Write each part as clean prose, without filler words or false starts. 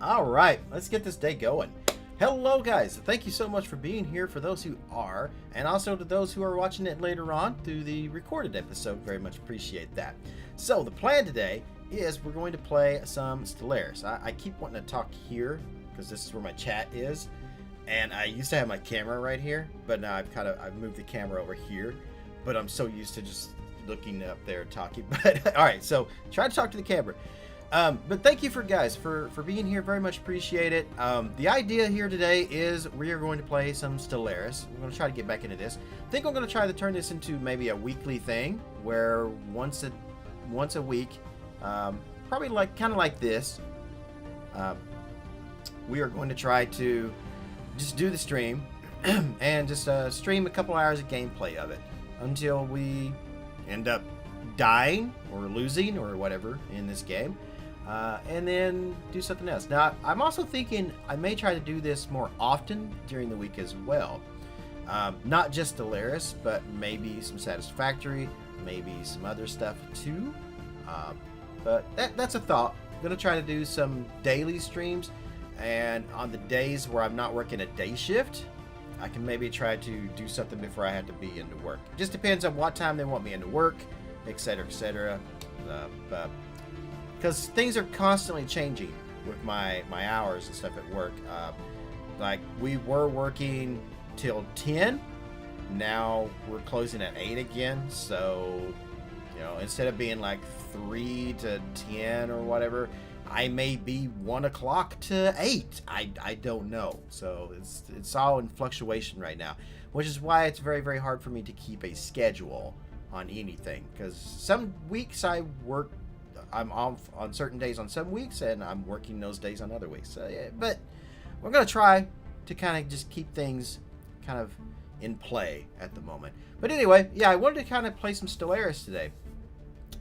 All right, let's get this day going. Hello, guys. Thank you so much for being here for those who are, and also to those who are watching it later on through the recorded episode. Very much appreciate that. So, the plan today is we're going to play some Stellaris. I keep wanting to talk here because this is where my chat is, and I used to have my camera right here, but now I've moved the camera over here. But I'm so used to just looking up there talking. But all right, so try to talk to the camera. But thank you for being here. Very much appreciate it. The idea here today is we are going to play some Stellaris. We're going to try to get back into this. I think I'm going to try to turn this into maybe a weekly thing where once a week, probably kind of like this. We are going to try to just do the stream and just stream a couple hours of gameplay of it until we end up dying or losing or whatever in this game. And then do something else. Now, I'm also thinking I may try to do this more often during the week as well. Not just Stellaris, but maybe some Satisfactory, maybe some other stuff too. But that's a thought. I'm going to try to do some daily streams, and on the days where I'm not working a day shift, I can maybe try to do something before I have to be into work. Just depends on what time they want me into work, etc., etc. Because things are constantly changing with my hours and stuff at work. Like we were working till 10, now we're closing at 8 again. So, instead of being like 3 to 10 or whatever, I may be 1 o'clock to 8. I don't know. So it's all in fluctuation right now, which is why it's very, very hard for me to keep a schedule on anything. Because some weeks I'm off on certain days on some weeks, and I'm working those days on other weeks. So, yeah, but we're going to try to kind of just keep things kind of in play at the moment. But anyway, yeah, I wanted to kind of play some Stellaris today.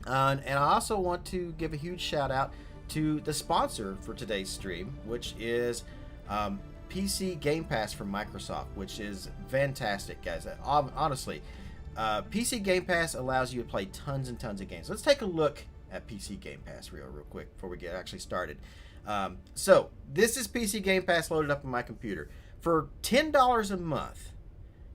And I also want to give a huge shout out to the sponsor for today's stream, which is PC Game Pass from Microsoft, which is fantastic, guys. Honestly, PC Game Pass allows you to play tons and tons of games. Let's take a look at PC Game Pass real quick before we get actually started. So this is PC Game Pass loaded up on my computer. For $10 a month,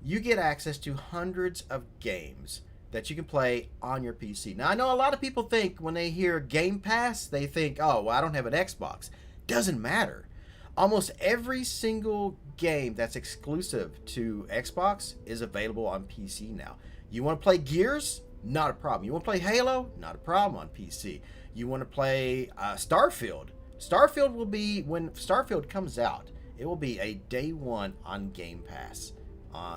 you get access to hundreds of games that you can play on your PC. Now, I know a lot of people think when they hear Game Pass, they think, oh, well, I don't have an Xbox. Doesn't matter. Almost every single game that's exclusive to Xbox is available on PC now. You want to play Gears? Not a problem. You want to play Halo? Not a problem on PC. You want to play Starfield? Starfield will be, when Starfield comes out, it will be a day one on Game Pass.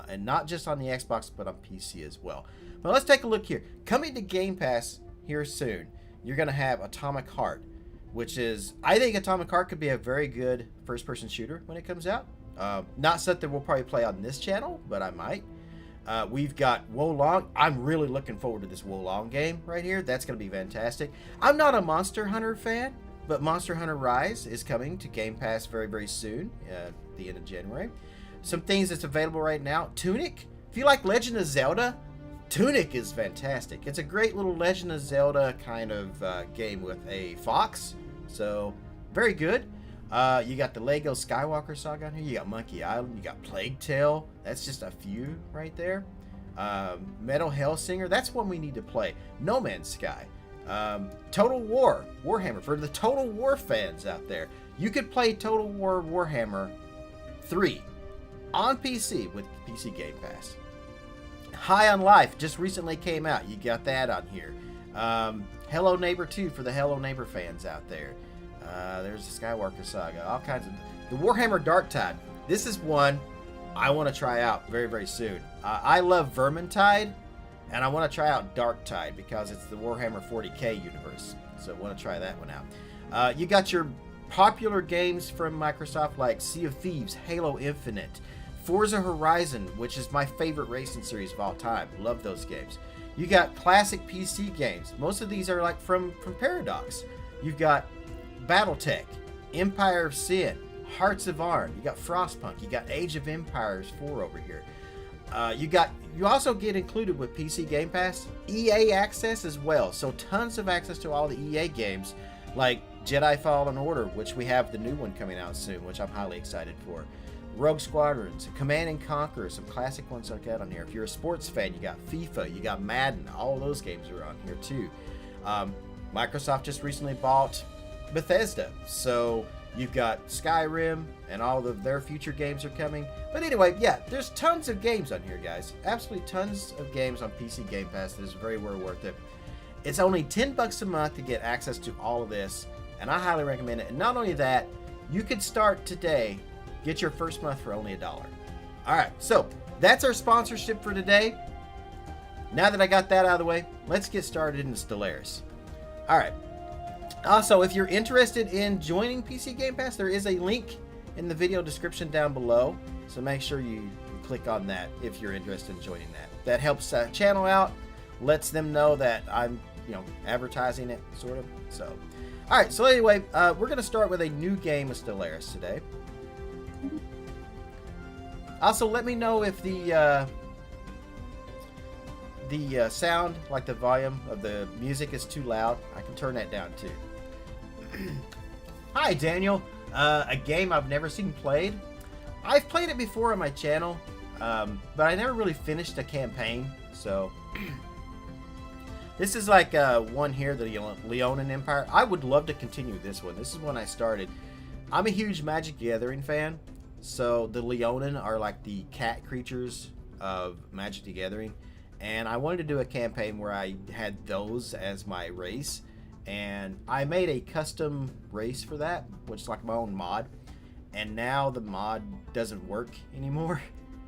And not just on the Xbox, but on PC as well. But let's take a look here. Coming to Game Pass here soon, you're going to have Atomic Heart, which is, I think Atomic Heart could be a very good first-person shooter when it comes out. Not something we'll probably play on this channel, but I might. We've got Wolong. I'm really looking forward to this Wolong game right here. That's going to be fantastic. I'm not a Monster Hunter fan, but Monster Hunter Rise is coming to Game Pass very, very soon, at the end of January. Some things that's available right now. Tunic. If you like Legend of Zelda, Tunic is fantastic. It's a great little Legend of Zelda kind of game with a fox. So, very good. You got the Lego Skywalker Saga on here. You got Monkey Island. You got Plague Tale. That's just a few right there. Metal Hellsinger. That's one we need to play. No Man's Sky. Total War. Warhammer. For the Total War fans out there, you could play Total War Warhammer 3 on PC with PC Game Pass. High on Life just recently came out. You got that on here. Hello Neighbor 2 for the Hello Neighbor fans out there. There's the Skywalker Saga. All kinds of... The Warhammer Dark Tide. This is one I want to try out very, very soon. I love Vermintide, and I want to try out Dark Tide because it's the Warhammer 40k universe. So I want to try that one out. You got your popular games from Microsoft like Sea of Thieves, Halo Infinite, Forza Horizon, which is my favorite racing series of all time. Love those games. You got classic PC games. Most of these are like from Paradox. You've got Battletech, Empire of Sin, Hearts of Iron. You got Frostpunk. You got Age of Empires 4 over here. You also get included with PC Game Pass EA access as well. So tons of access to all the EA games like Jedi Fallen Order, which we have the new one coming out soon, which I'm highly excited for. Rogue Squadrons, Command and Conquer, some classic ones like that on here. If you're a sports fan, you got FIFA, you got Madden, all those games are on here too. Microsoft just recently bought Bethesda, so you've got Skyrim and all of their future games are coming. But anyway, yeah, there's tons of games on here, guys. Absolutely tons of games on PC Game Pass that is very well worth it. It's only $10 a month to get access to all of this, and I highly recommend it. And not only that, you could start today, get your first month for only $1. All right, so that's our sponsorship for today. Now that I got that out of the way, let's get started in Stellaris. All right. Also, if you're interested in joining PC Game Pass, there is a link in the video description down below. So make sure you click on that if you're interested in joining that. That helps channel out, lets them know that I'm, advertising it, sort of. So, all right. So anyway, we're going to start with a new game of Stellaris today. Also, let me know if the sound, like the volume of the music, is too loud. I can turn that down too. Hi, Daniel. A game I've never seen played. I've played it before on my channel, but I never really finished a campaign. So this is like one here, the Leonin Empire. I would love to continue this one. This is one I started. I'm a huge Magic the Gathering fan, so the Leonin are like the cat creatures of Magic the Gathering, and I wanted to do a campaign where I had those as my race. And I made a custom race for that, which is like my own mod. And now the mod doesn't work anymore,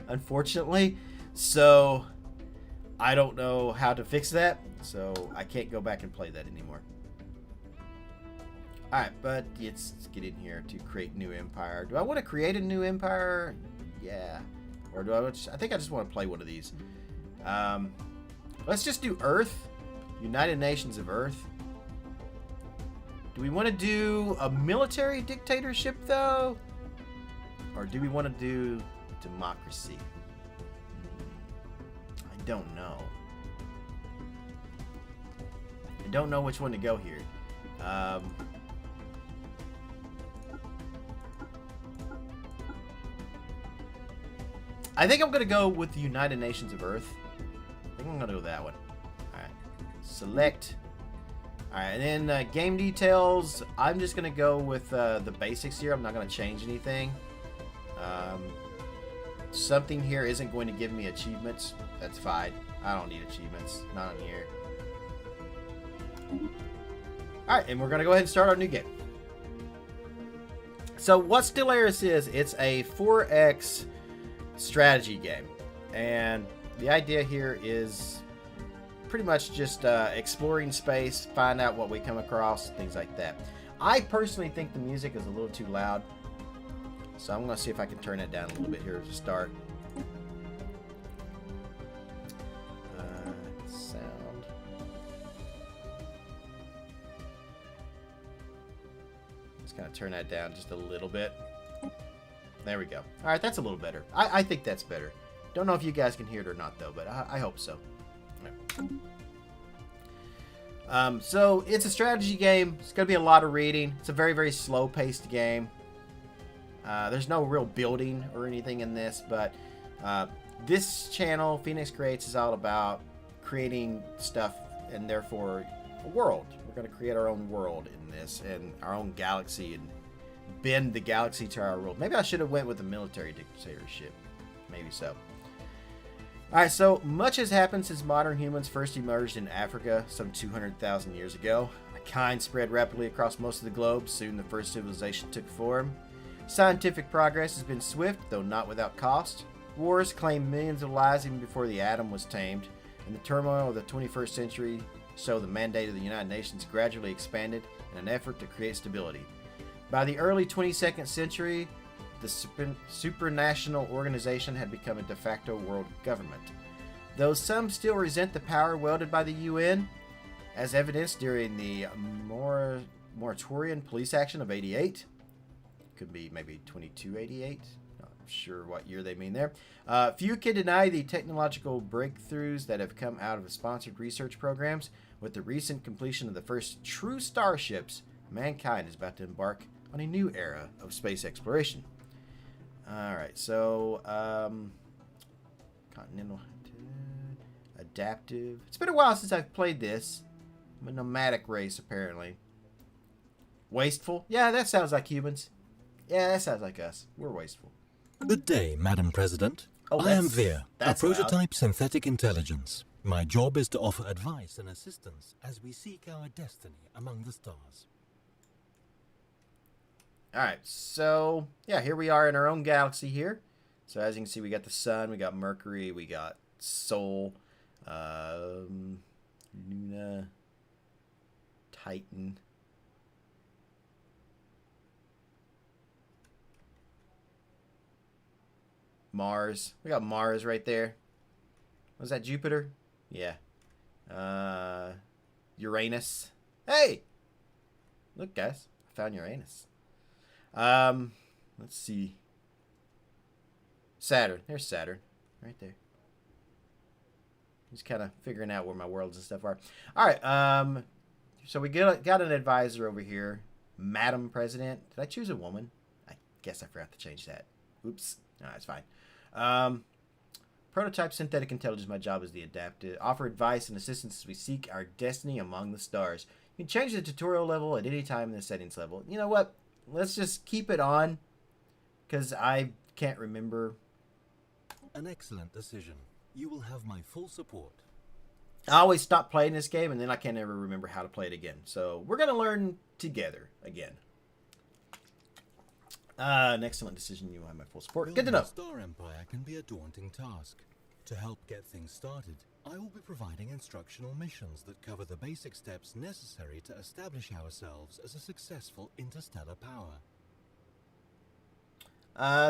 unfortunately. So I don't know how to fix that. So I can't go back and play that anymore. Alright, but let's get in here to create new empire. Do I want to create a new empire? Yeah. Or do I think I just want to play one of these. Let's just do Earth. United Nations of Earth. Do we want to do a military dictatorship, though? Or do we want to do democracy? I don't know. I don't know which one to go here. I think I'm going to go with the United Nations of Earth. I think I'm going to go with that one. Alright. Select. Alright, and then game details, I'm just going to go with the basics here. I'm not going to change anything. Something here isn't going to give me achievements. That's fine. I don't need achievements. Not on here. Alright, and we're going to go ahead and start our new game. So what Stellaris is, it's a 4X strategy game. And the idea here is pretty much just exploring space, find out what we come across, things like that. I personally think the music is a little too loud, so I'm going to see if I can turn it down a little bit here to start. Sound. Just kind of turn that down just a little bit. There we go. All right, that's a little better. I think that's better. Don't know if you guys can hear it or not, though, but I hope so. So it's a strategy game. It's going to be a lot of reading. It's a very, very slow-paced game. There's no real building or anything in this, but this channel, Phoenix Creates, is all about creating stuff and therefore a world. We're going to create our own world in this and our own galaxy and bend the galaxy to our rule. Maybe I should have went with a military dictatorship. Maybe so. Alright, so much has happened since modern humans first emerged in Africa some 200,000 years ago. A kind spread rapidly across most of the globe. Soon the first civilization took form. Scientific progress has been swift, though not without cost. Wars claimed millions of lives even before the atom was tamed. And the turmoil of the 21st century show the mandate of the United Nations gradually expanded in an effort to create stability. By the early 22nd century, the supranational organization had become a de facto world government. Though some still resent the power wielded by the UN, as evidenced during the Moratorian police action of 88, could be maybe 2288, not sure what year they mean there. Few can deny the technological breakthroughs that have come out of sponsored research programs. With the recent completion of the first true starships, Mankind is about to embark on a new era of space exploration. Alright, so, continental, adaptive. It's been a while since I've played this. I'm a nomadic race, apparently. Wasteful? Yeah, that sounds like humans. Yeah, that sounds like us. We're wasteful. Good day, Madam President. I am Veer, a prototype synthetic intelligence. My job is to offer advice and assistance as we seek our destiny among the stars. Alright, so, yeah, here we are in our own galaxy here. So as you can see, we got the sun, we got Mercury, we got Sol, Luna, Titan. Mars. We got Mars right there. Was that Jupiter? Yeah. Uranus. Hey! Look, guys. I found Uranus. Let's see. Saturn. There's Saturn. Right there. Just kind of figuring out where my worlds and stuff are. Alright, so we got an advisor over here. Madam President. Did I choose a woman? I guess I forgot to change that. Oops. No, it's fine. Prototype synthetic intelligence. My job is the adaptive. Offer advice and assistance as we seek our destiny among the stars. You can change the tutorial level at any time in the settings level. You know what? Let's just keep it on, because I can't remember. An excellent decision. You will have my full support. I always stop playing this game, and then I can't ever remember how to play it again. So we're going to learn together again. An excellent decision. You will have my full support. Good to know. The Star Empire can be a daunting task. To help get things started, I will be providing instructional missions that cover the basic steps necessary to establish ourselves as a successful interstellar power.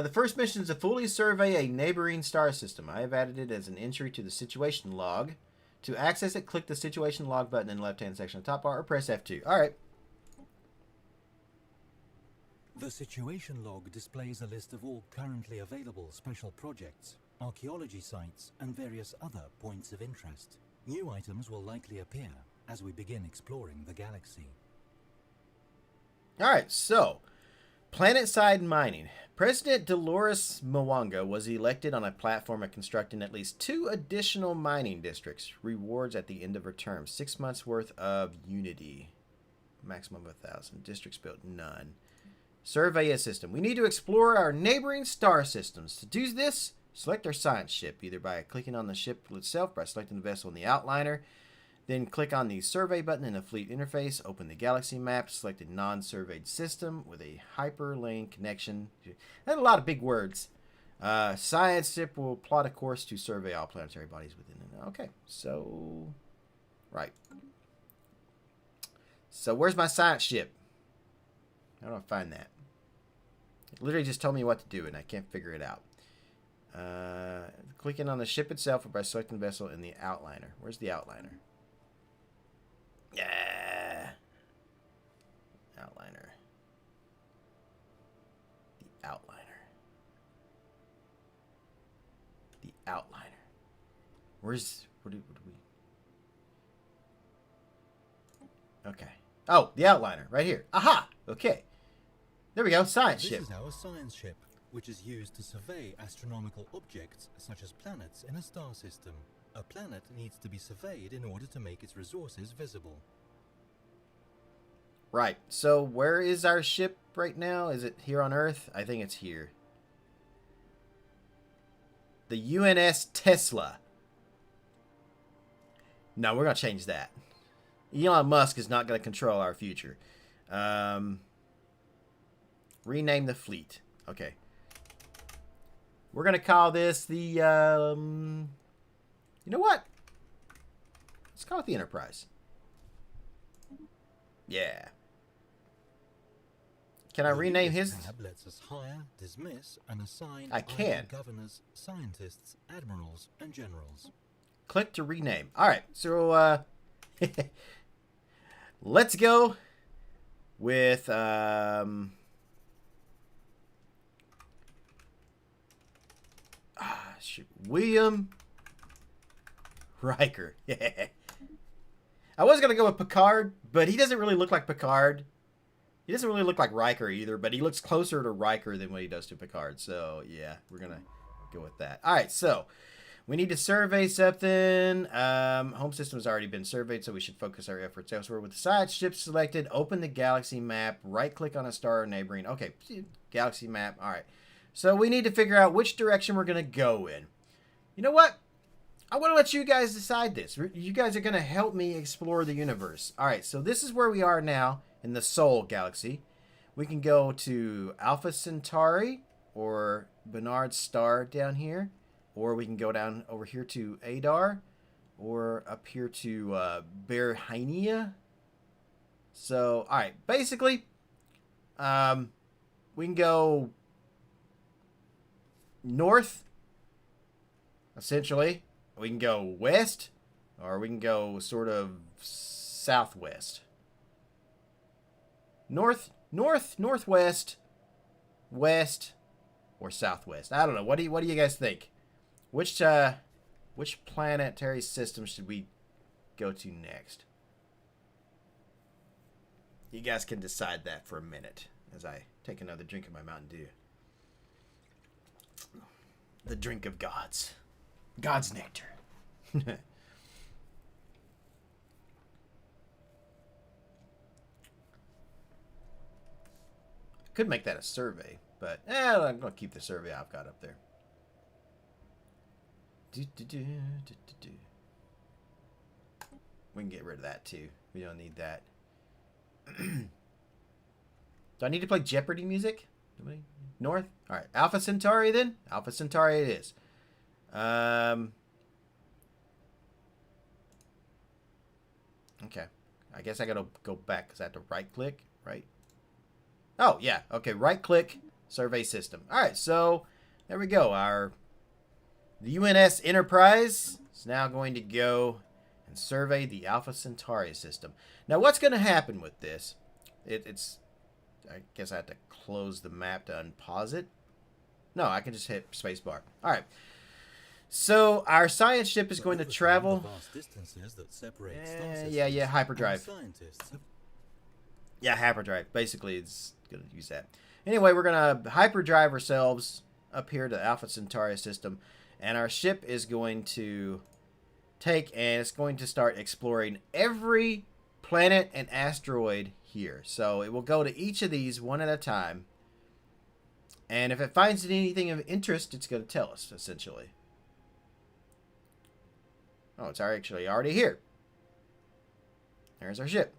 The first mission is to fully survey a neighboring star system. I have added it as an entry to the situation log. To access it, click the situation log button in the left-hand section of the top bar or press F2. All right. The situation log displays a list of all currently available special projects, archaeology sites, and various other points of interest. New items will likely appear as we begin exploring the galaxy. Alright, so, planet-side mining. President Dolores Mwanga was elected on a platform of constructing at least 2 additional mining districts. Rewards at the end of her term. 6 months worth of Unity. Maximum of 1,000. Districts built, none. Survey a system. We need to explore our neighboring star systems. To do this, select our science ship, either by clicking on the ship itself, by selecting the vessel in the outliner, then click on the survey button in the fleet interface, open the galaxy map, select a non-surveyed system with a hyperlane connection. That's a lot of big words. Science ship will plot a course to survey all planetary bodies within it. Okay, so, right. So where's my science ship? How do I find that? It literally just told me what to do, and I can't figure it out. Clicking on the ship itself or by selecting the vessel in the outliner. Where's the outliner? Yeah. Outliner. The outliner. The outliner. Where's... What do we... Okay. Oh, the outliner. Right here. Aha! Okay. There we go. Science ship. This is our science ship, which is used to survey astronomical objects such as planets in a star system. A planet needs to be surveyed in order to make its resources visible. Right. So where is our ship right now? Is it here on Earth? I think it's here. The UNS Tesla. No, we're going to change that. Elon Musk is not going to control our future. Rename the fleet. Okay. We're going to call this the, you know what? Let's call it the Enterprise. Yeah. Can I rename his? Tab lets us hire, dismiss, and assign I can. governors, scientists, admirals, and generals. Click to rename. All right. So, let's go with, William Riker. Yeah. I was going to go with Picard, but he doesn't really look like Picard. He doesn't really look like Riker either, but he looks closer to Riker than what he does to Picard. So, yeah, we're going to go with that. All right, so we need to survey something. Home system has already been surveyed, so we should focus our efforts elsewhere. With the side ship selected, open the galaxy map, right-click on a star or neighboring. Okay, galaxy map. All right. So we need to figure out which direction we're going to go in. You know what? I want to let you guys decide this. You guys are going to help me explore the universe. All right, so this is where we are now in the Sol galaxy. We can go to Alpha Centauri or Bernard Star down here. Or we can go down over here to Adar. Or up here to Berhania. So, all right, basically, we can go north, essentially. We can go west, or we can go sort of southwest. Northwest, west, or southwest. I don't know. What do you guys think? Which planetary system should we go to next? You guys can decide that for a minute as I take another drink of my Mountain Dew. The drink of gods. God's nectar. Could make that a survey, but I'm going to keep the survey I've got up there. We can get rid of that too. We don't need that. Do I need to play Jeopardy music? North? Alright, Alpha Centauri then? Alpha Centauri it is. Okay. I guess I gotta go back because I have to right click, right? Oh, yeah. Okay, right click, survey system. Alright, so there we go. The UNS Enterprise is now going to go and survey the Alpha Centauri system. Now, what's going to happen with this? I guess I have to close the map to unpause it. No, I can just hit spacebar. All right. So our science ship is going to travel. Yeah, hyperdrive. Yeah, hyperdrive. Basically, it's going to use that. Anyway, we're going to hyperdrive ourselves up here to the Alpha Centauri system. And our ship is going to it's going to start exploring every planet and asteroid here. So it will go to each of these one at a time. And if it finds anything of interest, it's going to tell us, essentially. Oh, it's actually already here. There's our ship.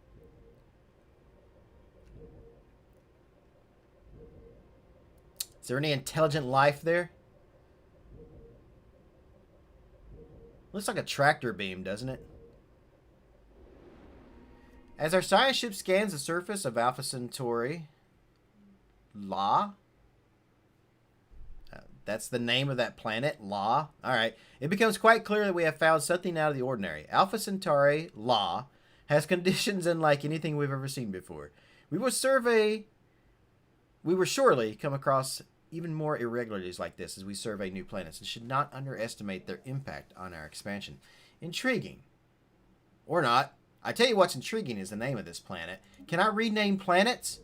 Is there any intelligent life there? Looks like a tractor beam, doesn't it? As our science ship scans the surface of Alpha Centauri, that's the name of that planet, All right. It becomes quite clear that we have found something out of the ordinary. Alpha Centauri, has conditions unlike anything we've ever seen before. We will surely come across even more irregularities like this as we survey new planets and should not underestimate their impact on our expansion. Intriguing. Or not. I tell you what's intriguing is the name of this planet. Can I rename planets?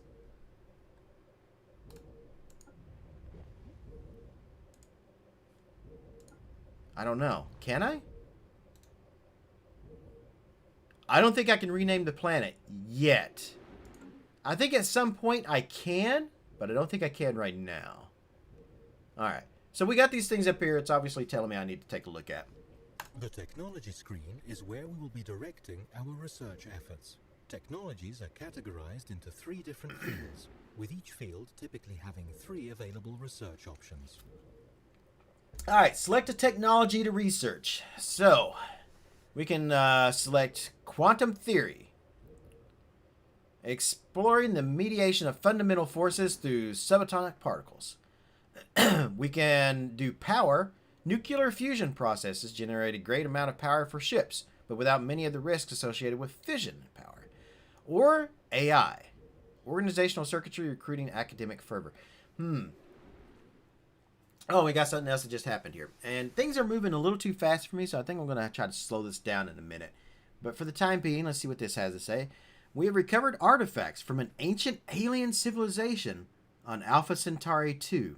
I don't know. Can I? I don't think I can rename the planet yet. I think at some point I can, but I don't think I can right now. Alright, so we got these things up here. It's obviously telling me I need to take a look at. The technology screen is where we will be directing our research efforts. Technologies are categorized into 3 different fields, with each field typically having 3 available research options. Alright, select a technology to research. So, we can select quantum theory. Exploring the mediation of fundamental forces through subatomic particles. We can do power. Nuclear fusion processes generate a great amount of power for ships, but without many of the risks associated with fission power. Or AI. Organizational circuitry, recruiting, academic fervor. Oh, we got something else that just happened here. And things are moving a little too fast for me, so I think I'm going to try to slow this down in a minute. But for the time being, let's see what this has to say. We have recovered artifacts from an ancient alien civilization on Alpha Centauri 2.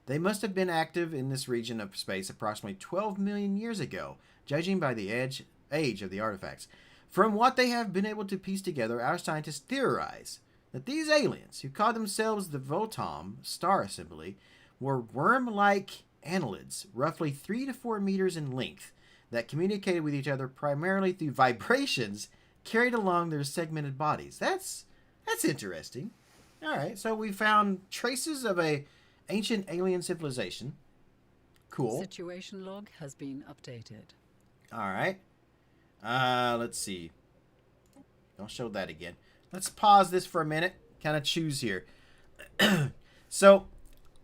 They must have been active in this region of space approximately 12 million years ago, judging by the age of the artifacts. From what they have been able to piece together, our scientists theorize that these aliens, who call themselves the Votom star assembly, were worm-like annelids, roughly 3 to 4 meters in length, that communicated with each other primarily through vibrations carried along their segmented bodies. That's interesting. All right, so we found traces of a ancient alien civilization. Cool. Situation log has been updated. All right. Let's see. Don't show that again. Let's pause this for a minute. Kind of choose here. So,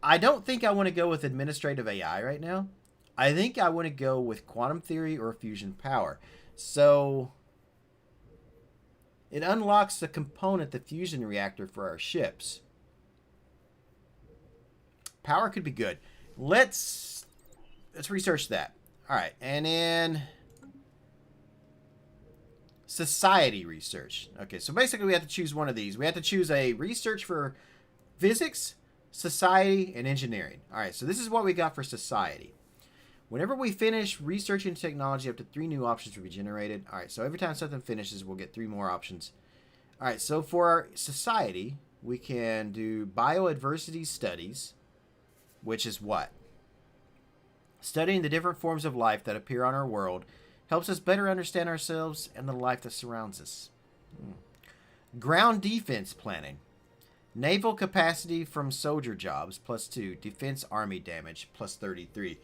I don't think I want to go with administrative AI right now. I think I want to go with quantum theory or fusion power. So, it unlocks the component, the fusion reactor for our ships. Power could be good. Let's research that. All right, and then society research. Okay, so basically we have to choose one of these. We have to choose a research for physics, society, and engineering. All right, so this is what we got for society. Whenever we finish researching technology, up to 3 new options will be generated. All right, so every time something finishes, we'll get 3 more options. All right, so for our society, we can do bioadversity studies, which is what? Studying the different forms of life that appear on our world helps us better understand ourselves and the life that surrounds us. Ground defense planning. Naval capacity from soldier jobs, +2. Defense army damage, +33.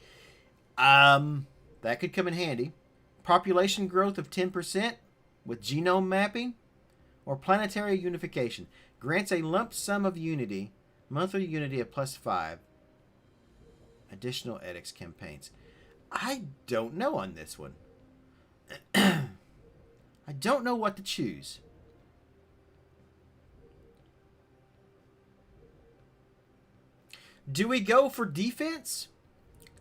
That could come in handy. Population growth of 10% with genome mapping. Or planetary unification. Grants a lump sum of unity, monthly unity of +5. Additional edX campaigns. I don't know on this one. I don't know what to choose. Do we go for defense?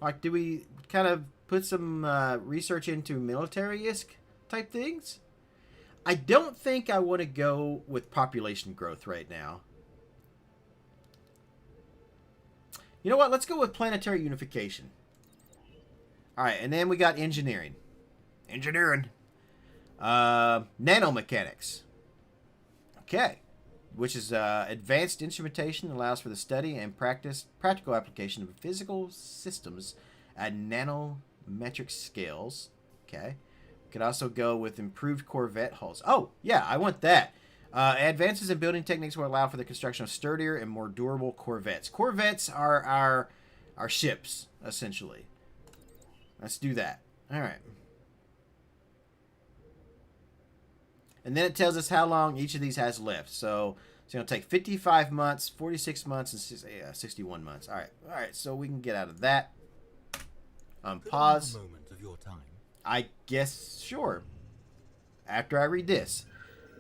Like, do we kind of put some research into military-esque type things? I don't think I want to go with population growth right now. You know what? Let's go with planetary unification. All right, and then we got engineering. Nanomechanics. Okay. Which is advanced instrumentation, allows for the study and practical application of physical systems at nanometric scales. Okay. Could also go with improved Corvette hulls. Oh, yeah, I want that. Advances in building techniques will allow for the construction of sturdier and more durable Corvettes. Corvettes are our ships, essentially. Let's do that. All right. And then it tells us how long each of these has left. So it's going to take 55 months, 46 months, and 61 months. All right, so we can get out of that. Pause. Moment of your time. I guess, sure. After I read this.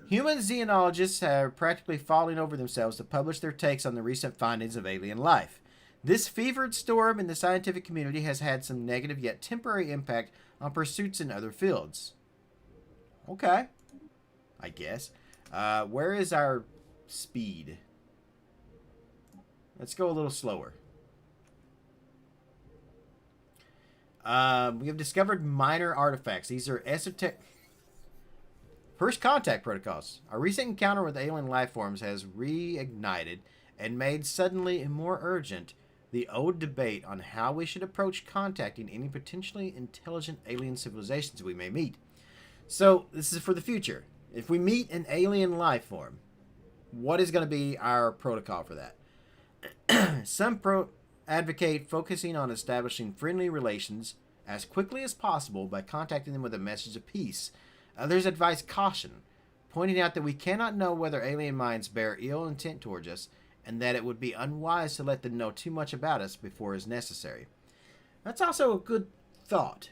Human xenologists are practically falling over themselves to publish their takes on the recent findings of alien life. This fevered storm in the scientific community has had some negative yet temporary impact on pursuits in other fields. Okay. I guess. Where is our speed? Let's go a little slower. We have discovered minor artifacts. These are esoteric. First contact protocols. Our recent encounter with alien life forms has reignited and made suddenly and more urgent the old debate on how we should approach contacting any potentially intelligent alien civilizations we may meet. So, this is for the future. If we meet an alien life form, what is going to be our protocol for that? Some advocate focusing on establishing friendly relations as quickly as possible by contacting them with a message of peace. Others advise caution, pointing out that we cannot know whether alien minds bear ill intent towards us, and that it would be unwise to let them know too much about us before it is necessary. That's also a good thought.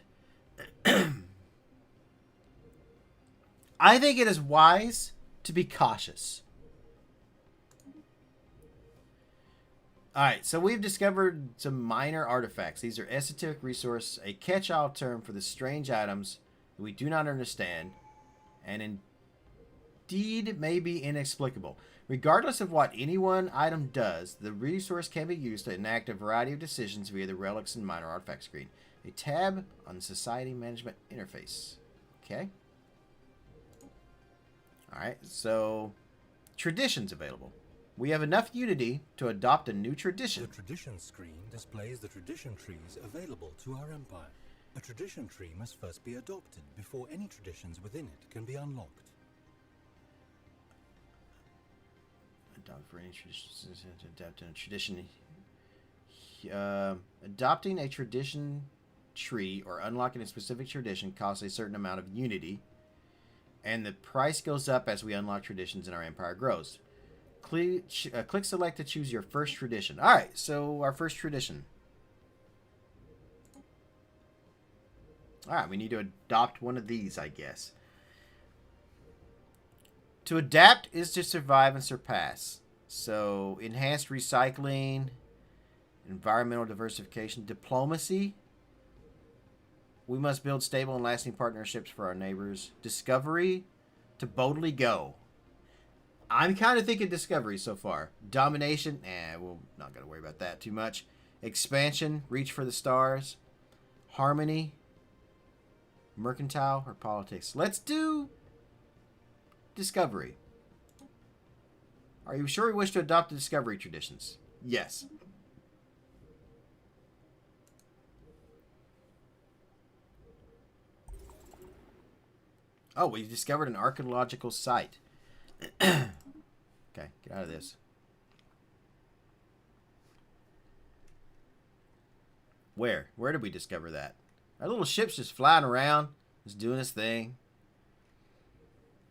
I think it is wise to be cautious. Alright, so we've discovered some minor artifacts. These are esoteric resource, a catch-all term for the strange items that we do not understand, and deed may be inexplicable. Regardless of what any one item does, the resource can be used to enact a variety of decisions via the relics and minor artifact screen. A tab on the Society Management Interface. Okay. Alright, so traditions available. We have enough unity to adopt a new tradition. The tradition screen displays the tradition trees available to our empire. A tradition tree must first be adopted before any traditions within it can be unlocked. Adopt for any tradition. Adopting a tradition tree or unlocking a specific tradition costs a certain amount of unity, and the price goes up as we unlock traditions and our empire grows. Click select to choose your first tradition. Alright, so our first tradition. Alright, we need to adopt one of these, I guess. To adapt is to survive and surpass. So, enhanced recycling, environmental diversification, diplomacy. We must build stable and lasting partnerships for our neighbors. Discovery, to boldly go. I'm kind of thinking discovery so far. Domination, we're not going to worry about that too much. Expansion, reach for the stars. Harmony, mercantile, or politics. Let's do discovery. Are you sure we wish to adopt the discovery traditions? Yes. Oh, we discovered an archaeological site. Okay, get out of this. Where? Where did we discover that? Our little ship's just flying around. It's doing its thing.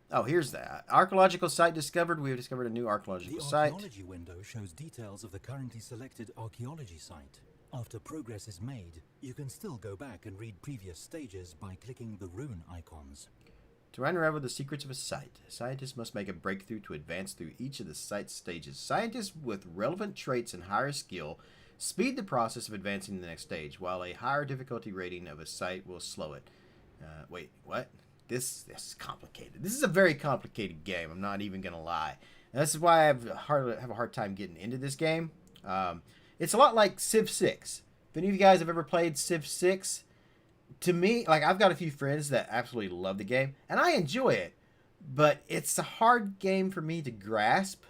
Oh, here's that. Archaeological site discovered. We have discovered a new archaeological site. The archaeology window shows details of the currently selected archaeology site. After progress is made, you can still go back and read previous stages by clicking the rune icons. To unravel the secrets of a site, scientists must make a breakthrough to advance through each of the site's stages. Scientists with relevant traits and higher skill speed the process of advancing to the next stage, while a higher difficulty rating of a site will slow it. Wait, what? This is complicated. This is a very complicated game. I'm not even going to lie. And this is why I have a hard time getting into this game. It's a lot like Civ 6. If any of you guys have ever played Civ 6, to me, like, I've got a few friends that absolutely love the game, and I enjoy it, but it's a hard game for me to grasp,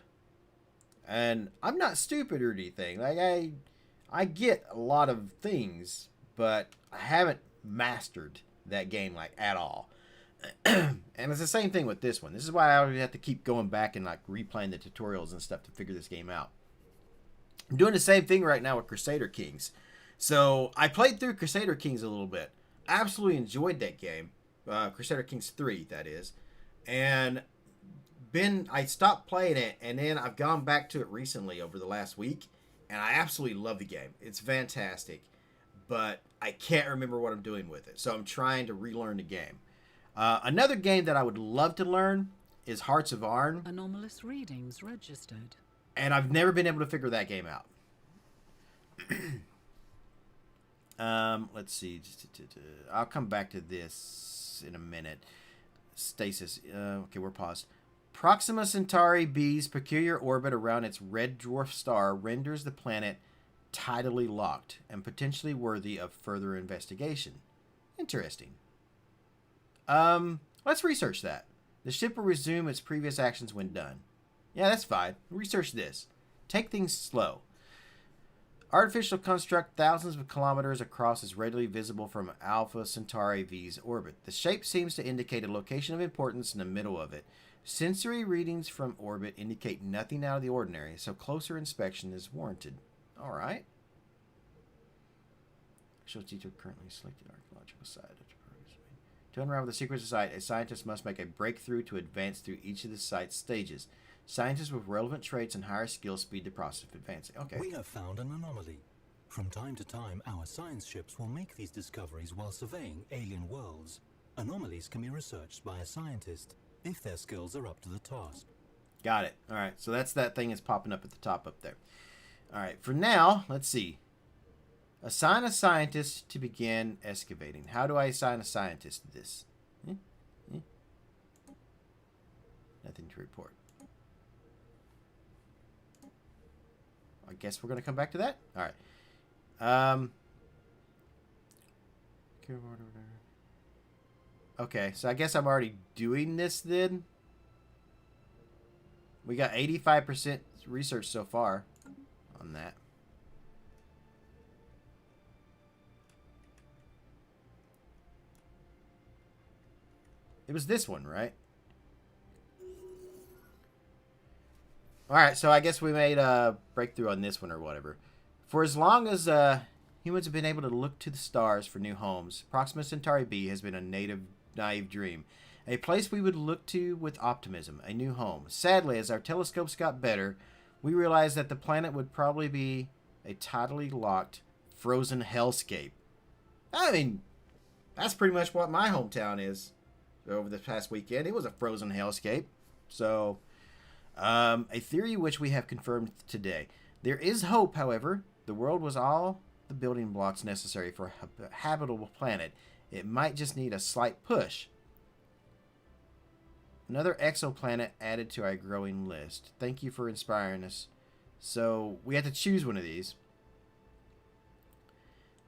and I'm not stupid or anything. Like, I get a lot of things, but I haven't mastered that game, like, at all. And it's the same thing with this one. This is why I always have to keep going back and, like, replaying the tutorials and stuff to figure this game out. I'm doing the same thing right now with Crusader Kings. So, I played through Crusader Kings a little bit. Absolutely enjoyed that game. Crusader Kings 3, that is. And I stopped playing it, and then I've gone back to it recently over the last week, and I absolutely love the game. It's fantastic. But I can't remember what I'm doing with it. So I'm trying to relearn the game. Another game that I would love to learn is Hearts of Iron. Anomalous readings registered. And I've never been able to figure that game out. Let's see. I'll come back to this in a minute. Stasis. Okay, we're paused. Proxima Centauri B's peculiar orbit around its red dwarf star renders the planet tidally locked and potentially worthy of further investigation. Interesting. Let's research that. The ship will resume its previous actions when done. Yeah, that's fine. Research this. Take things slow. Artificial construct thousands of kilometers across is readily visible from Alpha Centauri V's orbit. The shape seems to indicate a location of importance in the middle of it. Sensory readings from orbit indicate nothing out of the ordinary, so closer inspection is warranted. Alright. Shows detail currently selected archaeological site. To unravel the secrets of the site, a scientist must make a breakthrough to advance through each of the site's stages. Scientists with relevant traits and higher skills speed the process of advancing. Okay. We have found an anomaly. From time to time, our science ships will make these discoveries while surveying alien worlds. Anomalies can be researched by a scientist if their skills are up to the task. Got it. All right. So that's that thing that's popping up at the top up there. All right. For now, let's see. Assign a scientist to begin excavating. How do I assign a scientist to this? Nothing to report. I guess we're going to come back to that. All right. Okay, so I guess I'm already doing this then. We got 85% research so far on that. It was this one, right? Alright, so I guess we made a breakthrough on this one or whatever. For as long as humans have been able to look to the stars for new homes, Proxima Centauri B has been a naive dream. A place we would look to with optimism, a new home. Sadly, as our telescopes got better, we realized that the planet would probably be a tidally locked, frozen hellscape. I mean, that's pretty much what my hometown is over this past weekend. It was a frozen hellscape. So... a theory which we have confirmed today. There is hope, however. The world was all the building blocks necessary for a habitable planet. It might just need a slight push. Another exoplanet added to our growing list. Thank you for inspiring us. So, we have to choose one of these.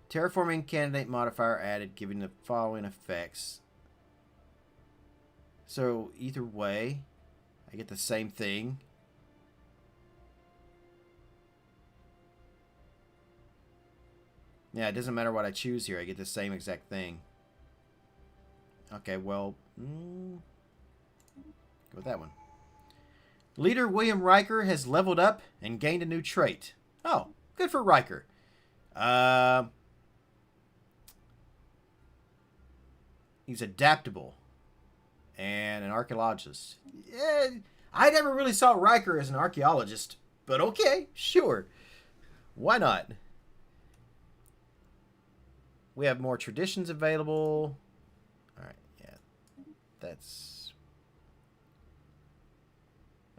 Terraforming candidate modifier added, giving the following effects. So, either way... I get the same thing. Yeah, it doesn't matter what I choose here. I get the same exact thing. Okay, well... go with that one. Leader William Riker has leveled up and gained a new trait. Oh, good for Riker. He's adaptable. And an archaeologist. Yeah, I never really saw Riker as an archaeologist, but okay, sure. Why not? We have more traditions available. Alright, yeah. That's...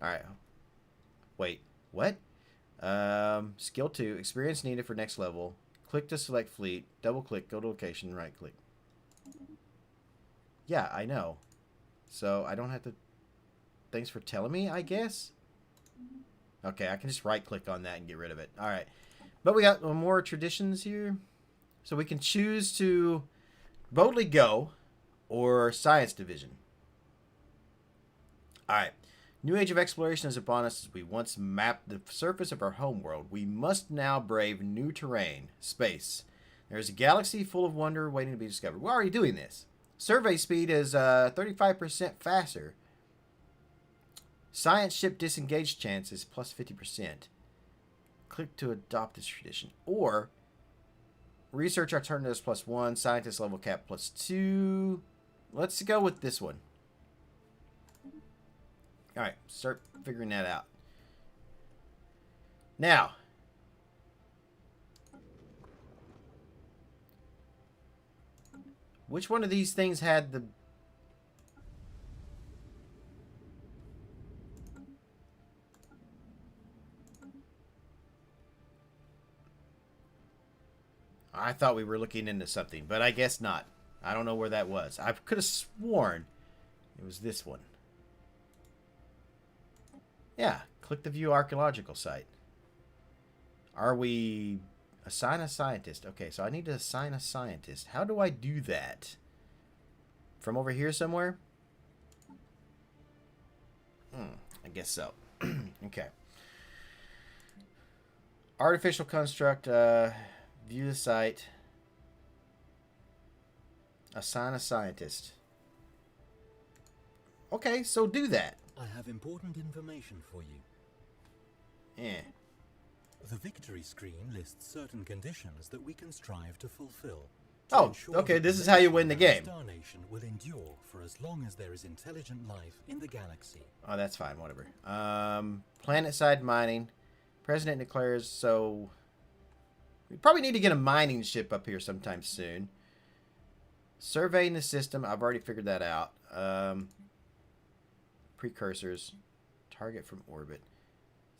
Alright. Wait, what? Skill 2, experience needed for next level. Click to select fleet. Double click, go to location, right click. Yeah, I know. So, I don't have to... Thanks for telling me, I guess? Okay, I can just right-click on that and get rid of it. Alright. But we got more traditions here. So, we can choose to boldly go or science division. Alright. New age of exploration is upon us as we once mapped the surface of our homeworld. We must now brave new terrain, space. There is a galaxy full of wonder waiting to be discovered. We're already doing this. Survey speed is 35% faster. Science ship disengage chance is plus 50%. Click to adopt this tradition. Or research alternatives plus 1. Scientist level cap plus 2. Let's go with this one. Alright, start figuring that out. Now, which one of these things had the... I thought we were looking into something, but I guess not. I don't know where that was. I could have sworn it was this one. Yeah, click the view archaeological site. Are we... Assign a scientist. Okay, so I need to assign a scientist. How do I do that? From over here somewhere? I guess so. Okay. Artificial construct. View the site. Assign a scientist. Okay, so do that. I have important information for you. Yeah. The victory screen lists certain conditions that we can strive to fulfill. Oh, okay, this is how you win the game. Star Nation will endure for as long as there is intelligent life in the galaxy. Oh, that's fine, whatever. Planet-side mining. President declares, so... We probably need to get a mining ship up here sometime soon. Surveying the system. I've already figured that out. Precursors. Target from orbit.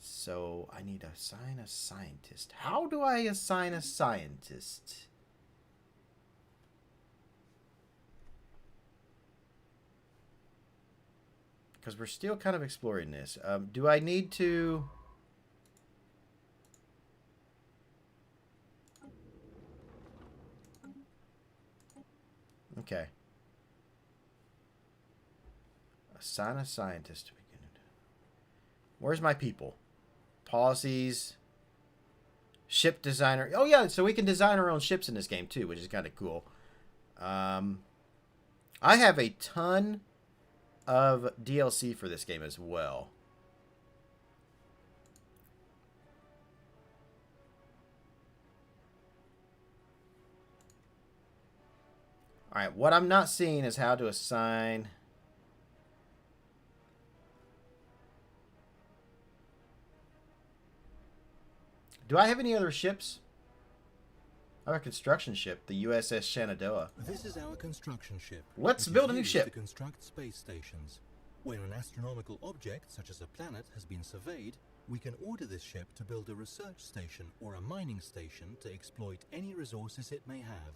So, I need to assign a scientist. How do I assign a scientist? because we're still kind of exploring this. Do I need to... Okay. Assign a scientist to begin it. Where's my people? Policies. Ship designer. Oh, yeah, so we can design our own ships in this game, too, which is kind of cool. I have a ton of DLC for this game as well. Alright, what I'm not seeing is how to assign... Do I have any other ships? I have a construction ship, the USS Shenandoah. This is our construction ship. Let's which build is a new used ship. To construct space stations. When an astronomical object, such as a planet, has been surveyed, we can order this ship to build a research station or a mining station to exploit any resources it may have.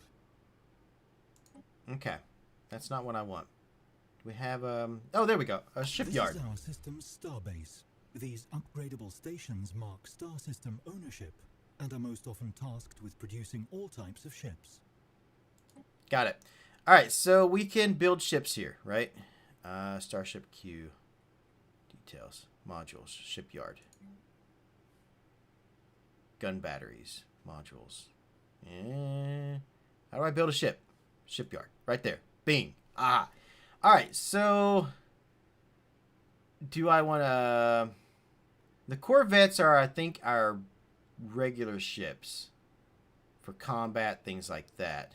Okay, that's not what I want. We have oh, there we go, a shipyard. This is our system's starbase. These upgradable stations mark star system ownership and are most often tasked with producing all types of ships. Got it. All right, so we can build ships here, right? Starship Q. Details. Modules. Shipyard. Gun batteries. Modules. How do I build a ship? Shipyard. Right there. Bing. Ah. All right, so... Do I want to... The Corvettes are, I think, our regular ships. For combat, things like that.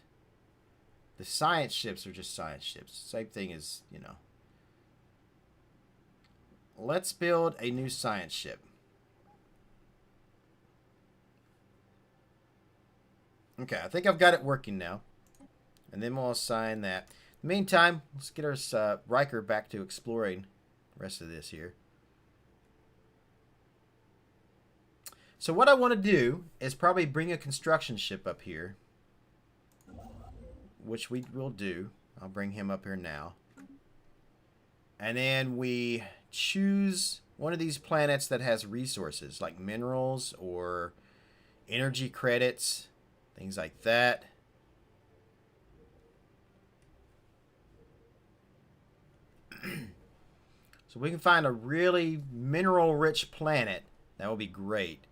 The science ships are just science ships. Same thing as, you know. Let's build a new science ship. Okay, I think I've got it working now. And then we'll assign that. In the meantime, let's get our Riker back to exploring the rest of this here. So what I want to do is probably bring a construction ship up here. Which we will do. I'll bring him up here now. And then we choose one of these planets that has resources like minerals or energy credits, things like that. So we can find a really mineral-rich planet. That would be great.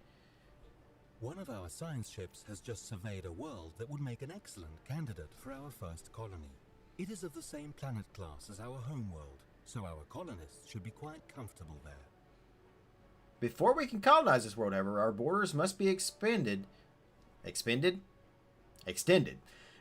One of our science ships has just surveyed a world that would make an excellent candidate for our first colony. It is of the same planet class as our home world, so our colonists should be quite comfortable there. Before we can colonize this world, however, our borders must be extended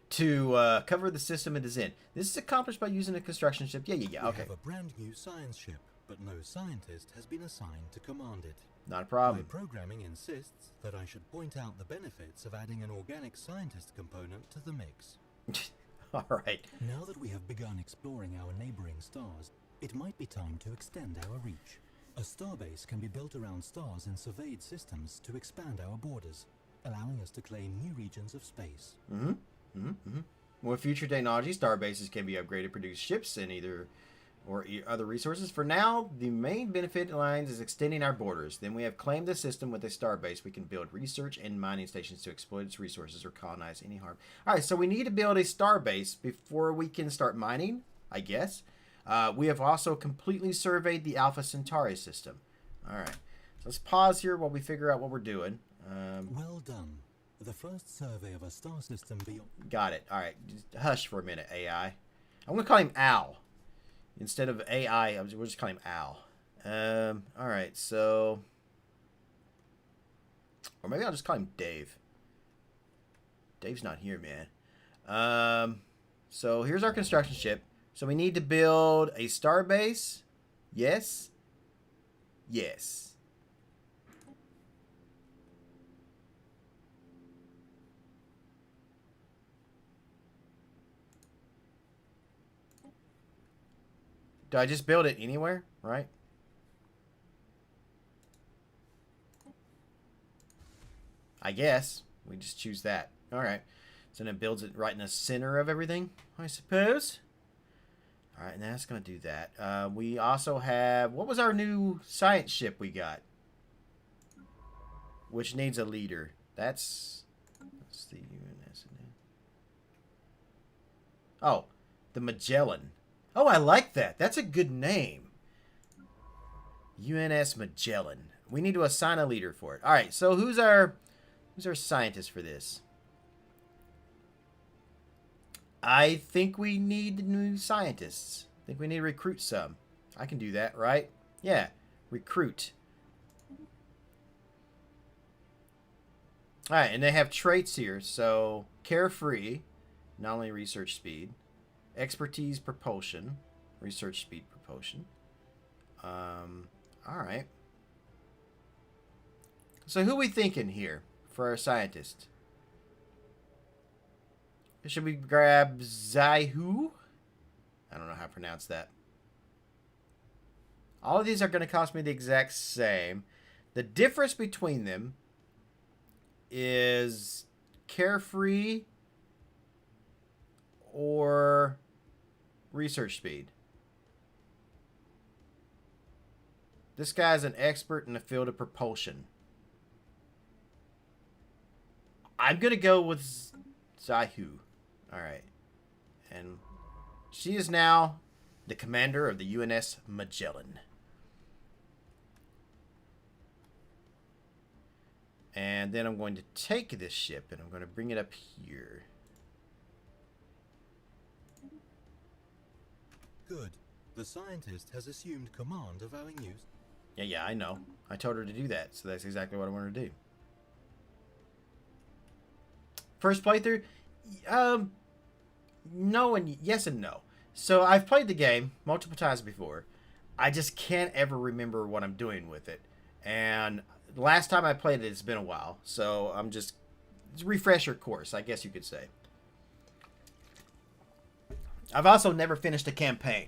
to cover the system it is in. This is accomplished by using a construction ship. Yeah, We okay. have a brand new science ship, but no scientist has been assigned to command it. Not a My problem. programming insists that I should point out the benefits of adding an organic scientist component to the mix. All right. Now that we have begun exploring our neighboring stars, it might be time to extend our reach. A starbase can be built around stars in surveyed systems to expand our borders, allowing us to claim new regions of space. With future technology, star bases can be upgraded to produce ships and other resources. For now, the main benefit lines is extending our borders. Then we have claimed the system with a star base. We can build research and mining stations to exploit its resources or colonize any harm. All right, so we need to build a star base before we can start mining, I guess. We have also completely surveyed the Alpha Centauri system. All right, so let's pause here while we figure out what we're doing. Well done. The first survey of a star system beyond... Got it. All right, just hush for a minute, AI. I'm going to call him Al. Instead of AI, we'll just call him Al. All right, so... Or maybe I'll just call him Dave. Dave's not here, man. So here's our construction ship. So we need to build a star base. Yes. Yes. Do I just build it anywhere, right? I guess. We just choose that. All right. So then it builds it right in the center of everything, I suppose. All right, and that's going to do that. We also have... What was our new science ship we got? Which needs a leader. That's the UNS. Oh, the Magellan. Oh, I like that. That's a good name. UNS Magellan. We need to assign a leader for it. All right, so who's our scientist for this? I think we need new scientists. I think we need to recruit some. I can do that, right? Yeah, recruit. All right, and they have traits here. So, carefree, not only research speed, expertise, propulsion, research speed, propulsion. All right. So, who are we thinking here for our scientist? Should we grab Zaihu? I don't know how to pronounce that. All of these are going to cost me the exact same. The difference between them is carefree or research speed. This guy's an expert in the field of propulsion. I'm going to go with Zaihu. Alright. And she is now the commander of the UNS Magellan. And then I'm going to take this ship and I'm going to bring it up here. Good. The scientist has assumed command of our new... Yeah, I know. I told her to do that, so that's exactly what I want her to do. First playthrough? No and yes and no. So I've played the game multiple times before. I just can't ever remember what I'm doing with it. And the last time I played it, it's been a while. So I'm just... It's a refresher course, I guess you could say. I've also never finished a campaign.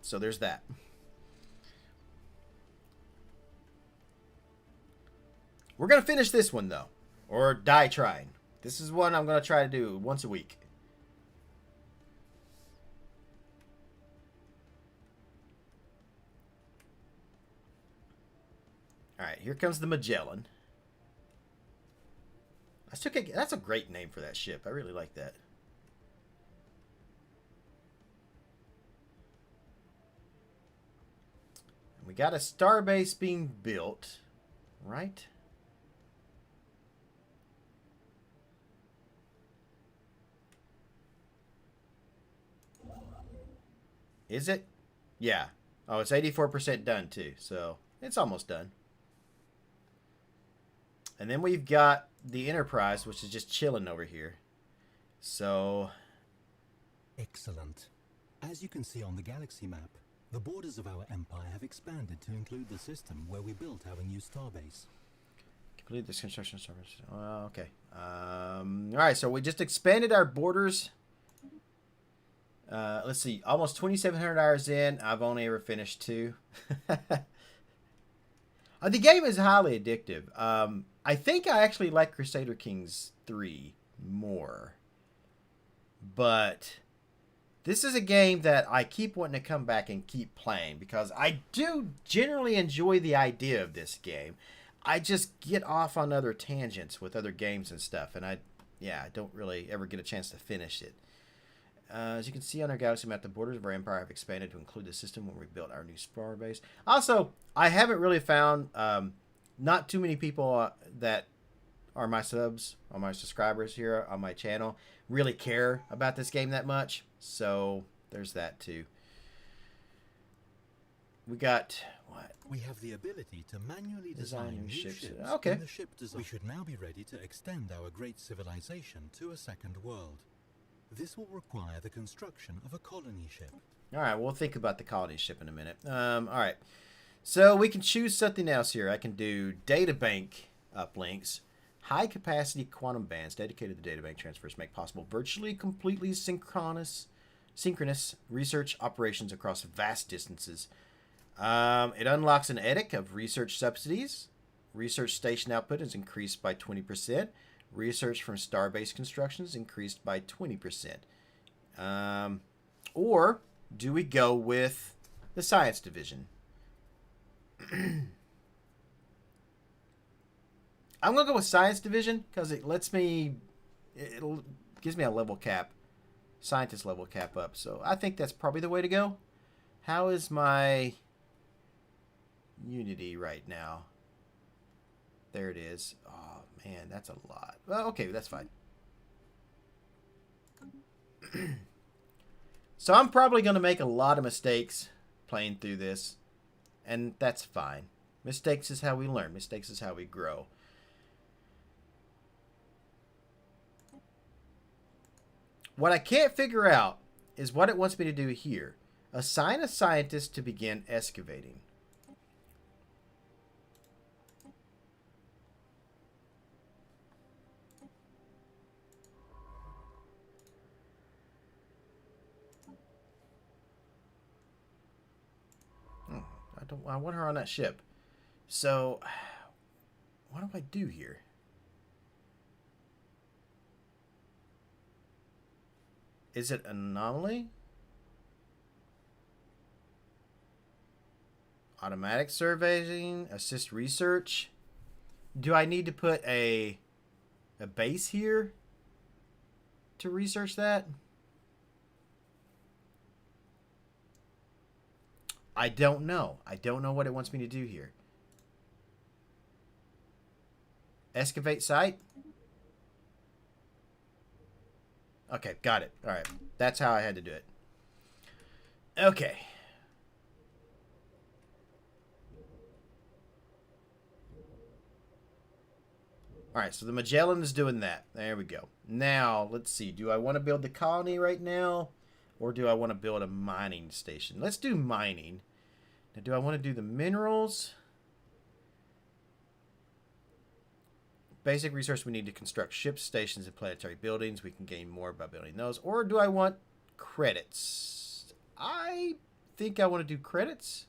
So there's that. We're going to finish this one, though. Or die trying. This is one I'm going to try to do once a week. Alright, here comes the Magellan. That's a great name for that ship. I really like that. And we got a starbase being built, right? Is it? Yeah. Oh, it's 84% done too, so it's almost done. And then we've got the Enterprise, which is just chilling over here. So... Excellent. As you can see on the galaxy map, the borders of our empire have expanded to include the system where we built our new starbase. Complete this construction service. Okay. Alright, so we just expanded our borders. Let's see. Almost 2,700 hours in. I've only ever finished 2. The game is highly addictive. I think I actually like Crusader Kings 3 more. But this is a game that I keep wanting to come back and keep playing because I do generally enjoy the idea of this game. I just get off on other tangents with other games and stuff, and I don't really ever get a chance to finish it. As you can see on our galaxy map, the borders of our empire have expanded to include the system when we built our new spar base. Also, I haven't really found not too many people that are my subs or my subscribers here on my channel really care about this game that much. So there's that too. We got what? We have the ability to manually design new ships okay. in the ship design. We should now be ready to extend our great civilization to a second world. This will require the construction of a colony ship. All right, we'll think about the colony ship in a minute. All right, so we can choose something else here. I can do databank uplinks, high-capacity quantum bands dedicated to databank transfers make possible virtually completely synchronous research operations across vast distances. It unlocks an edict of research subsidies. Research station output is increased by 20%. Research from starbase construction is increased by 20%. Or do we go with the science division? I'm going to go with science division because it lets me, it gives me a level cap, scientist level cap up. So I think that's probably the way to go. How is my Unity right now? There it is. Oh, man, that's a lot. Well, okay, that's fine. So I'm probably going to make a lot of mistakes playing through this, and that's fine. Mistakes is how we learn. Mistakes is how we grow. What I can't figure out is what it wants me to do here. Assign a scientist to begin excavating. I want her on that ship. So, what do I do here? Is it anomaly? Automatic surveying, assist research. Do I need to put a base here to research that? I don't know. I don't know what it wants me to do here. Excavate site? Okay, got it. All right. That's how I had to do it. Okay. All right, so the Magellan is doing that. There we go. Now, let's see. Do I want to build the colony right now? Or do I want to build a mining station? Let's do mining. Now, do I want to do the minerals? Basic resource we need to construct ships, stations, and planetary buildings. We can gain more by building those. Or do I want credits? I think I want to do credits.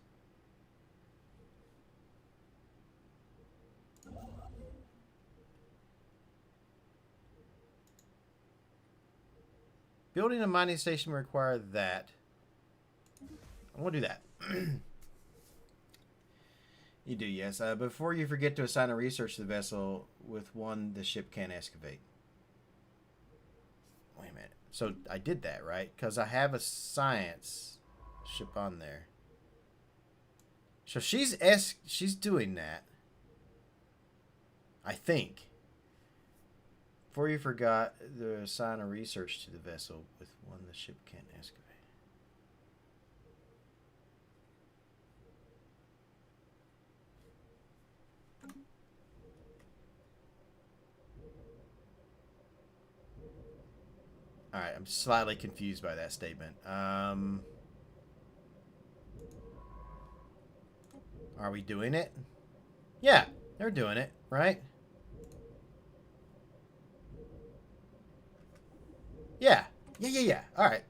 Building a mining station will require that. I want to do that. You do, yes. Before you forget to assign a research to the vessel with one the ship can't excavate. Wait a minute. So I did that, right? Because I have a science ship on there. So she's doing that. I think. Before you forgot to assign a research to the vessel with one the ship can't excavate. Alright, I'm slightly confused by that statement. Are we doing it? Yeah, they're doing it, right? Yeah. Yeah. Alright.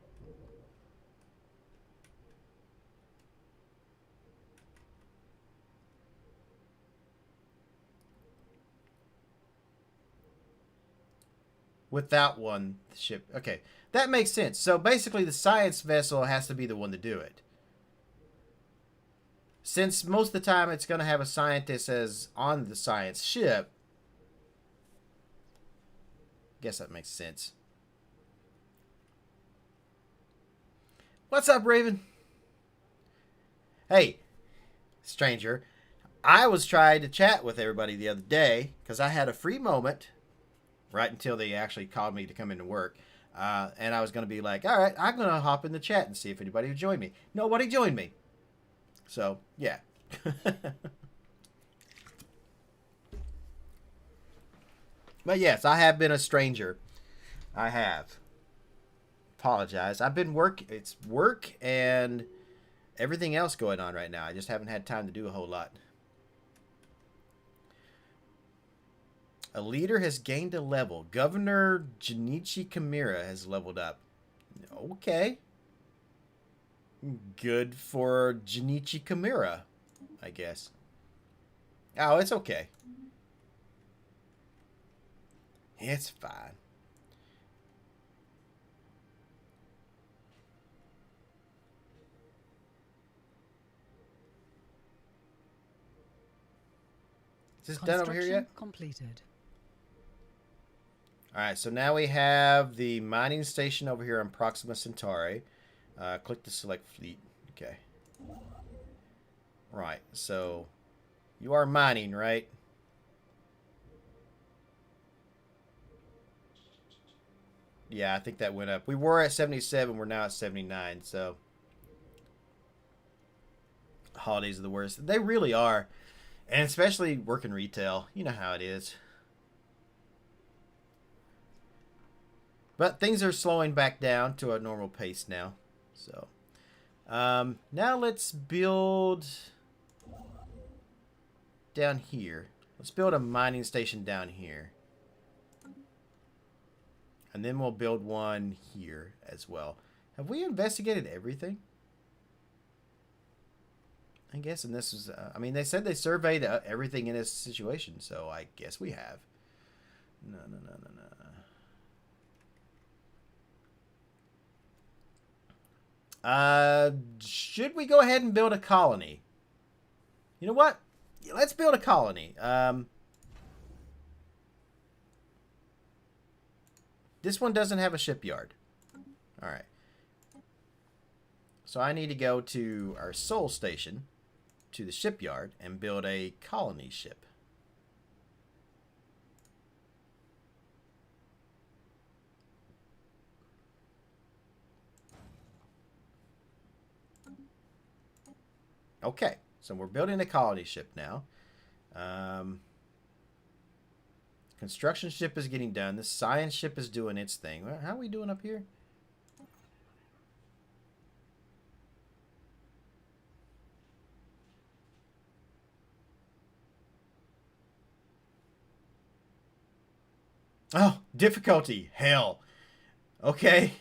Without one ship. Okay. That makes sense. So basically the science vessel has to be the one to do it. Since most of the time it's going to have a scientist as on the science ship. Guess that makes sense. What's up, Raven? Hey, stranger. I was trying to chat with everybody the other day because I had a free moment right until they actually called me to come into work. And I was going to be like, all right, I'm going to hop in the chat and see if anybody would join me. Nobody joined me. So, yeah. But yes, I have been a stranger. I have. Apologize. I've been it's work and everything else going on right now. I just haven't had time to do a whole lot. A leader has gained a level. Governor Junichi Kimura has leveled up. Okay. Good for Junichi Kimura, I guess. Oh, it's okay. It's fine. Is this done over here yet? Completed. All right, so now we have the mining station over here on Proxima Centauri. Click to select fleet. Okay. Right, so you are mining, right? Yeah, I think that went up. We were at 77. We're now at 79, so... Holidays are the worst. They really are. And especially working retail. You know how it is. But things are slowing back down to a normal pace now. So, now let's build down here. Let's build a mining station down here. And then we'll build one here as well. Have we investigated everything? I guess, and this is, I mean, they said they surveyed everything in this situation, so I guess we have. No. Should we go ahead and build a colony? You know what? Let's build a colony. This one doesn't have a shipyard. All right. So I need to go to our Sol station, to the shipyard, and build a colony ship. Okay, so we're building a colony ship now. Construction ship is getting done. The science ship is doing its thing. How are we doing up here? Oh, difficulty. Hell. Okay.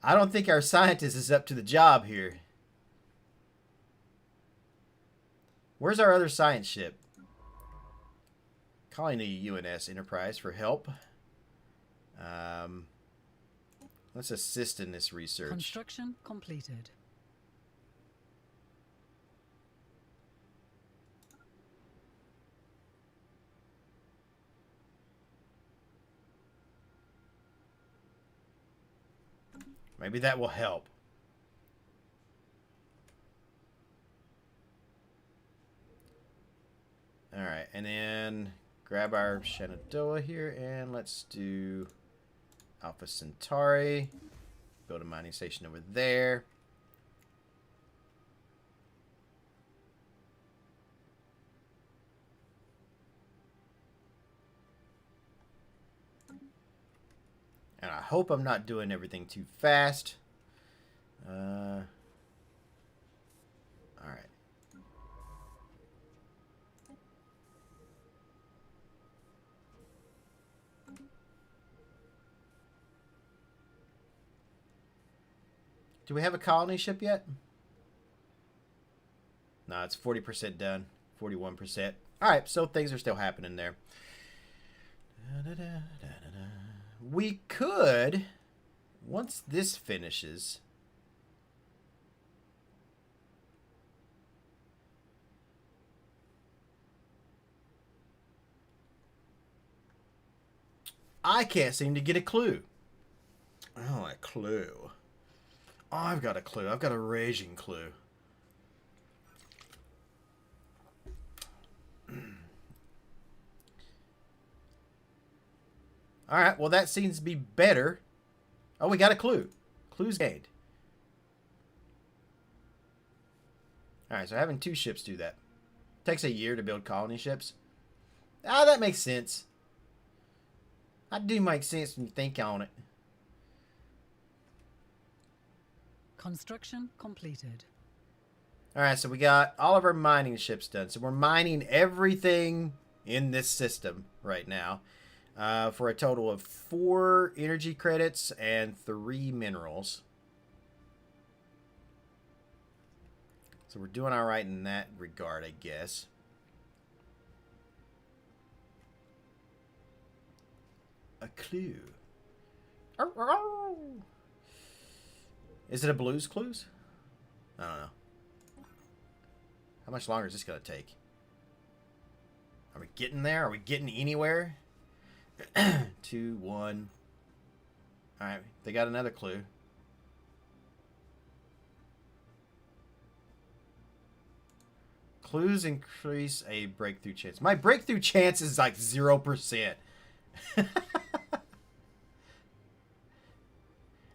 I don't think our scientist is up to the job here. Where's our other science ship? Calling the UNS Enterprise for help. Let's assist in this research. Construction completed. Maybe that will help. Alright, and then grab our Shenandoah here, and let's do Alpha Centauri. Build a mining station over there. And I hope I'm not doing everything too fast. Alright. Do we have a colony ship yet? No, it's 40% done. 41%. Alright, so things are still happening there. We could, once this finishes, I can't seem to get a clue. Oh, a clue. Oh, I've got a clue. I've got a raging clue. Alright, well that seems to be better. Oh, we got a clue. Clue's gained. Alright, so having two ships do that. Takes a year to build colony ships. Ah, that makes sense. That do make sense when you think on it. Construction completed. Alright, so we got all of our mining ships done. So we're mining everything in this system right now. For a total of 4 energy credits and 3 minerals. So we're doing alright in that regard, I guess. A clue. Is it a Blue's Clues? I don't know. How much longer is this going to take? Are we getting there? Are we getting anywhere? 2, 1. All right, they got another clue. Clues increase a breakthrough chance. My breakthrough chance is like 0%.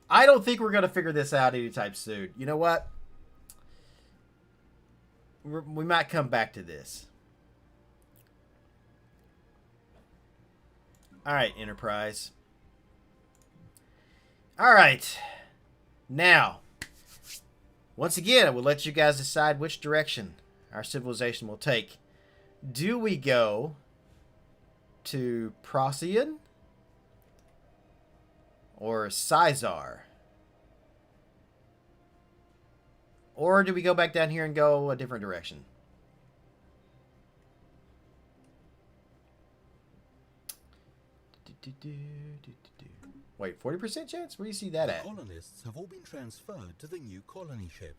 I don't think we're going to figure this out anytime soon. You know what? We might come back to this. All right, Enterprise. All right. Now, once again, I will let you guys decide which direction our civilization will take. Do we go to Procyon or Caesar? Or do we go back down here and go a different direction? Wait, 40% chance? Where do you see that at? Colonists have all been transferred to the new colony ship,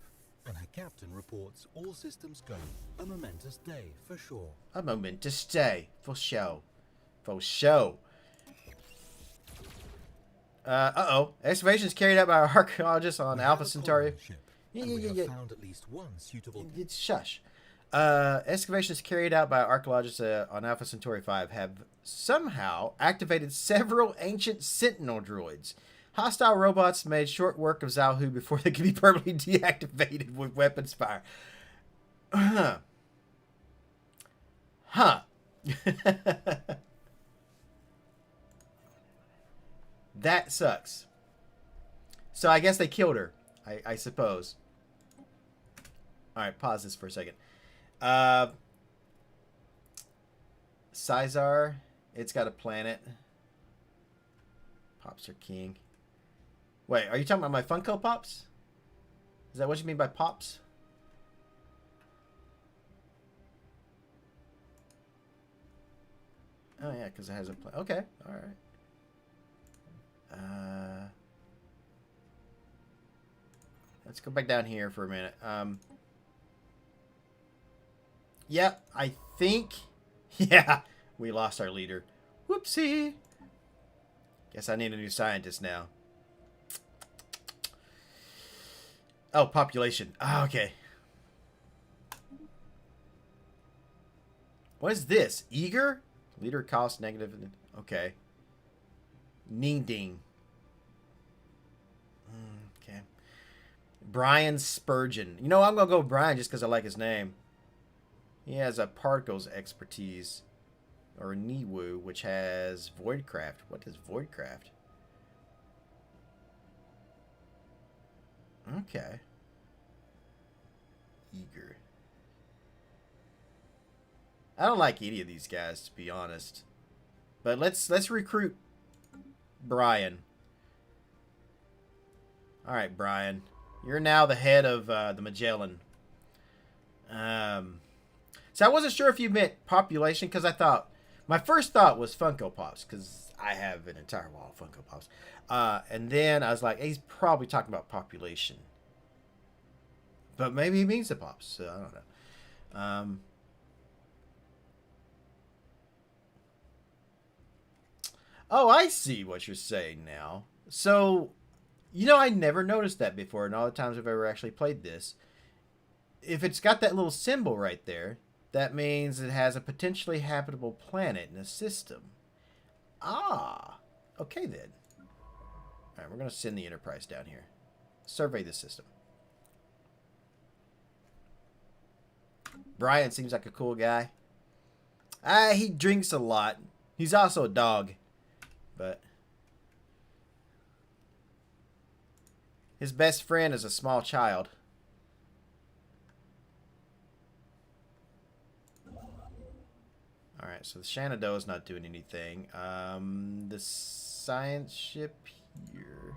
and her captain reports all systems go. A momentous day, for sure. A momentous day, for show. For show. Uh-oh. Excavations carried out by our archaeologists on Alpha Centauri. Yeah. Found at least one suitable. It's shush. Excavations carried out by archaeologists on Alpha Centauri 5 have somehow activated several ancient sentinel droids. Hostile robots made short work of Zalhu before they could be permanently deactivated with weapons fire. Huh. That sucks. So I guess they killed her, I suppose. Alright, pause this for a second. Caesar, it's got a planet. Pops are king. Wait, are you talking about my Funko Pops? Is that what you mean by Pops? Oh yeah, because it has a planet. Okay, alright. Let's go back down here for a minute. Yep, I think... Yeah, we lost our leader. Whoopsie. Guess I need a new scientist now. Oh, population. Oh, okay. What is this? Eager? Leader cost negative. Okay. Needing. Okay. Brian Spurgeon. You know, I'm going to go with Brian just because I like his name. He has a particles expertise. Or Niwu, which has Voidcraft. What is Voidcraft? Okay. Eager. I don't like any of these guys, to be honest. But let's recruit Brian. All right, Brian. You're now the head of the Magellan. So I wasn't sure if you meant population, because I thought... My first thought was Funko Pops, because I have an entire wall of Funko Pops. And then I was like, hey, he's probably talking about population. But maybe he means the Pops, so I don't know. Oh, I see what you're saying now. So, you know, I never noticed that before in all the times I've ever actually played this. If it's got that little symbol right there, that means it has a potentially habitable planet in the system. Ah, okay then. All right, we're going to send the Enterprise down here. Survey the system. Brian seems like a cool guy. He drinks a lot. He's also a dog. But his best friend is a small child. Alright, so the Shenandoah is not doing anything. The science ship here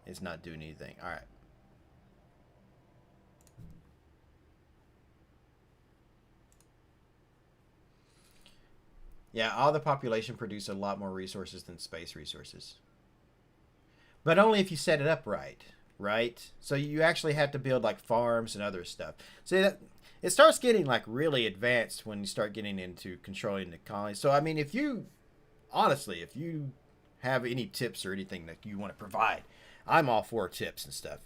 is not doing anything. Alright. Yeah, all the population produce a lot more resources than space resources. But only if you set it up right, right? So you actually have to build like farms and other stuff. So that it starts getting like really advanced when you start getting into controlling the colonies. So I mean, if you honestly, if you have any tips or anything that you want to provide, I'm all for tips and stuff.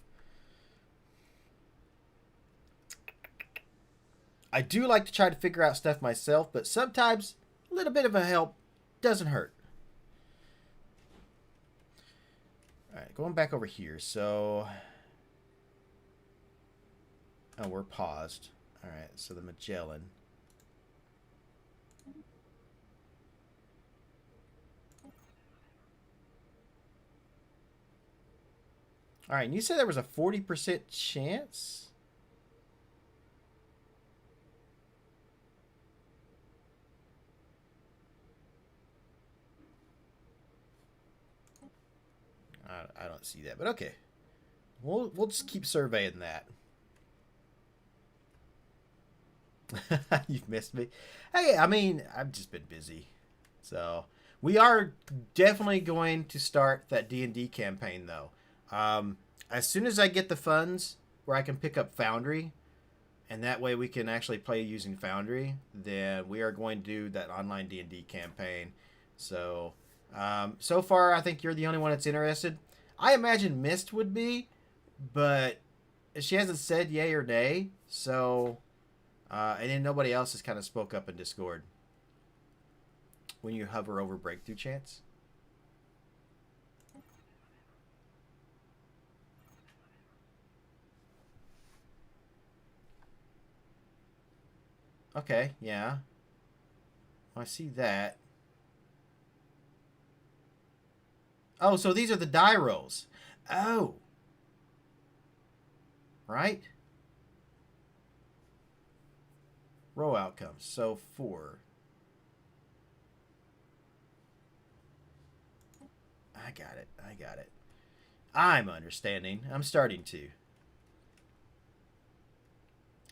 I do like to try to figure out stuff myself, but sometimes a little bit of a help doesn't hurt. All right, going back over here. So, oh, we're paused. All right, so the Magellan. All right, and you said there was a 40% chance? I don't see that, but okay. We'll just keep surveying that. You've missed me. Hey, I mean, I've just been busy. So, we are definitely going to start that D&D campaign, though. As soon as I get the funds where I can pick up Foundry, and that way we can actually play using Foundry, then we are going to do that online D&D campaign. So, so far, I think you're the only one that's interested. I imagine Mist would be, but she hasn't said yay or nay. So, and then nobody else has kind of spoke up in Discord. When you hover over breakthrough chance. Okay, yeah. I see that. Oh, so these are the die rolls. Oh. Right? Row outcomes. So 4. I got it. I got it. I'm understanding. I'm starting to.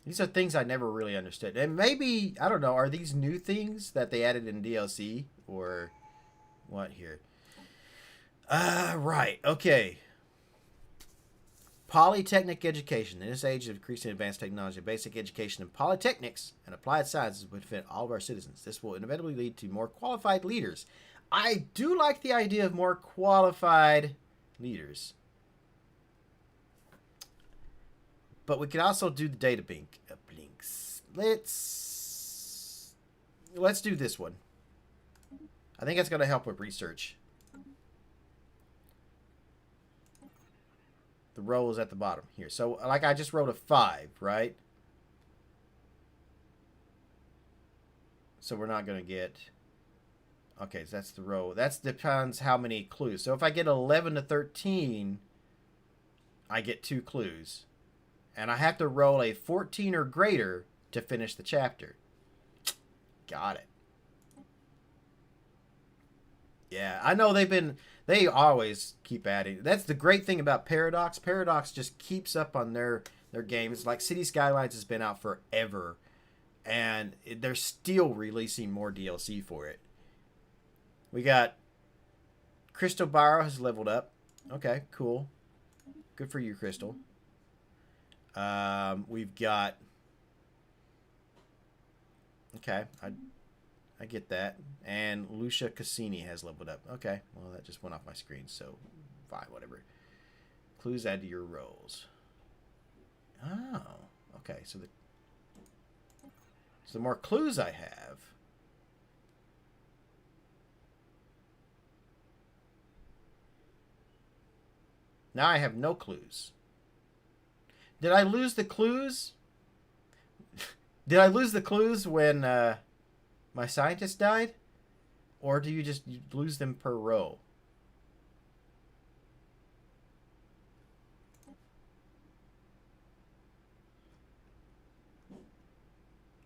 These are things I never really understood. And maybe, I don't know, are these new things that they added in DLC? Or what here? Right. Okay. Polytechnic education. In this age of increasing advanced technology, basic education in polytechnics and applied sciences would benefit all of our citizens. This will inevitably lead to more qualified leaders. I do like the idea of more qualified leaders. But we could also do the data blinks. Let's do this one. I think that's going to help with research. The roll is at the bottom here. So, like, I just wrote a 5, right? So we're not going to get... Okay, so that's the row. That depends how many clues. So if I get 11 to 13, I get 2 clues. And I have to roll a 14 or greater to finish the chapter. Got it. Yeah, I know they always keep adding. That's the great thing about Paradox. Paradox just keeps up on their games. Like City Skylines has been out forever. And they're still releasing more DLC for it. We got Crystal Barrow has leveled up. Okay, cool. Good for you, Crystal. We've got... Okay, I get that. And Lucia Cassini has leveled up. Okay, well, that just went off my screen, so fine, whatever. Clues add to your rolls. Oh, okay, so the more clues I have... Now I have no clues. Did I lose the clues? Did I lose the clues when my scientist died? Or do you just lose them per row?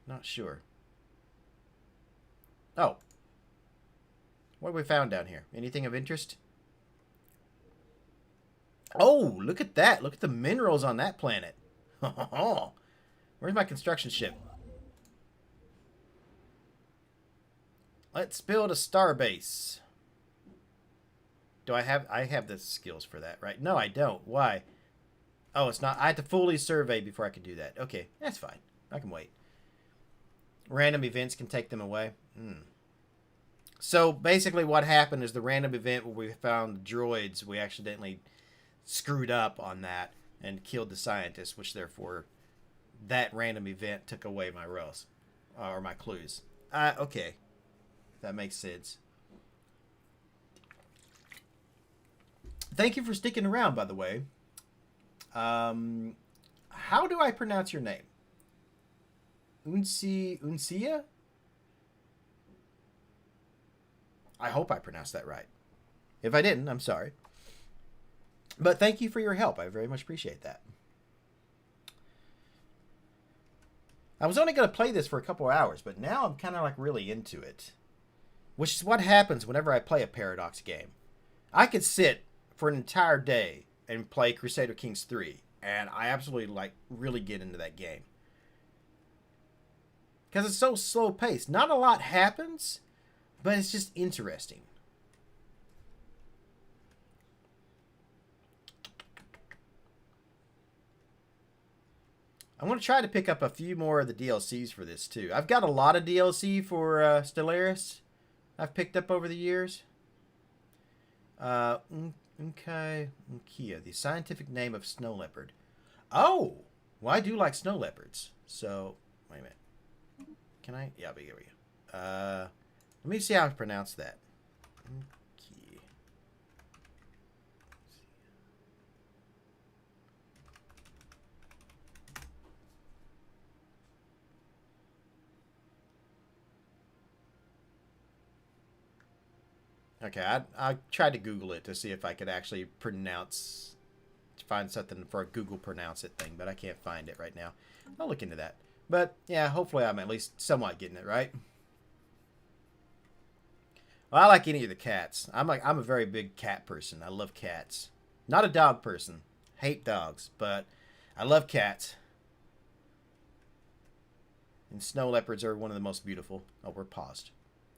Not sure. Oh. What have we found down here? Anything of interest? Oh, look at that. Look at the minerals on that planet. Where's my construction ship? Let's build a star base. Do I have the skills for that, right? No, I don't. Why? Oh, it's not. I have to fully survey before I can do that. Okay, that's fine. I can wait. Random events can take them away. So basically what happened is the random event where we found the droids, we accidentally screwed up on that and killed the scientists, which therefore that random event took away my rows. Or my clues. Okay. That makes sense. Thank you for sticking around, by the way. How do I pronounce your name? Uncia? I hope I pronounced that right. If I didn't, I'm sorry. But thank you for your help. I very much appreciate that. I was only going to play this for a couple of hours, but now I'm kind of like really into it. Which is what happens whenever I play a Paradox game. I could sit for an entire day and play Crusader Kings 3, and I absolutely like really get into that game. Because it's so slow paced. Not a lot happens, but it's just interesting. I want to try to pick up a few more of the DLCs for this too. I've got a lot of DLC for Stellaris I've picked up over the years. Unkia, the scientific name of snow leopard. Oh, well, I do like snow leopards. So, wait a minute. Can I? Yeah, here we go. Let me see how I pronounce that. Unkia. Okay, I tried to Google it to see if I could actually find something for a Google pronounce it thing, but I can't find it right now. I'll look into that. But yeah, hopefully I'm at least somewhat getting it right. Well, I like any of the cats. I'm a very big cat person. I love cats. Not a dog person. Hate dogs, but I love cats. And snow leopards are one of the most beautiful. Oh, we're paused.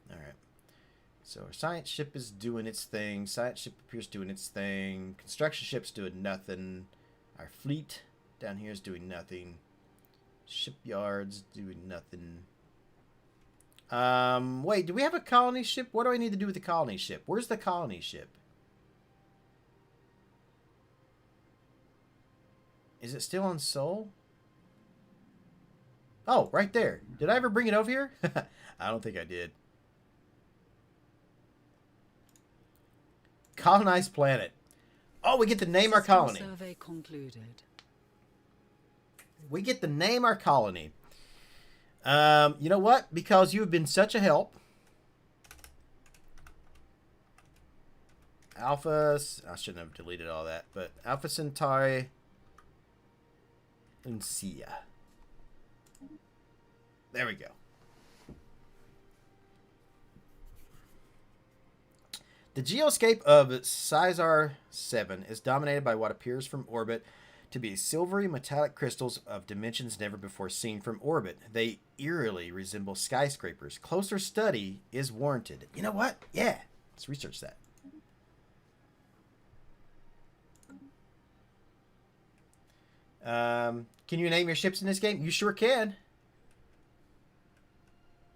All right. So our science ship is doing its thing. Science ship appears doing its thing. Construction ship's doing nothing. Our fleet down here is doing nothing. Shipyards doing nothing. Wait, do we have a colony ship? What do I need to do with the colony ship? Where's the colony ship? Is it still on Sol? Oh, right there. Did I ever bring it over here? I don't think I did. Colonized planet. Oh, we get to name our colony. Survey concluded. We get to name our colony. You know what? Because you have been such a help. Alpha... I shouldn't have deleted all that. But Alpha Centauri... Uncia. There we go. The geoscape of Caesar 7 is dominated by what appears from orbit to be silvery metallic crystals of dimensions never before seen from orbit. They eerily resemble skyscrapers. Closer study is warranted. You know what? Yeah. Let's research that. Can you name your ships in this game? You sure can.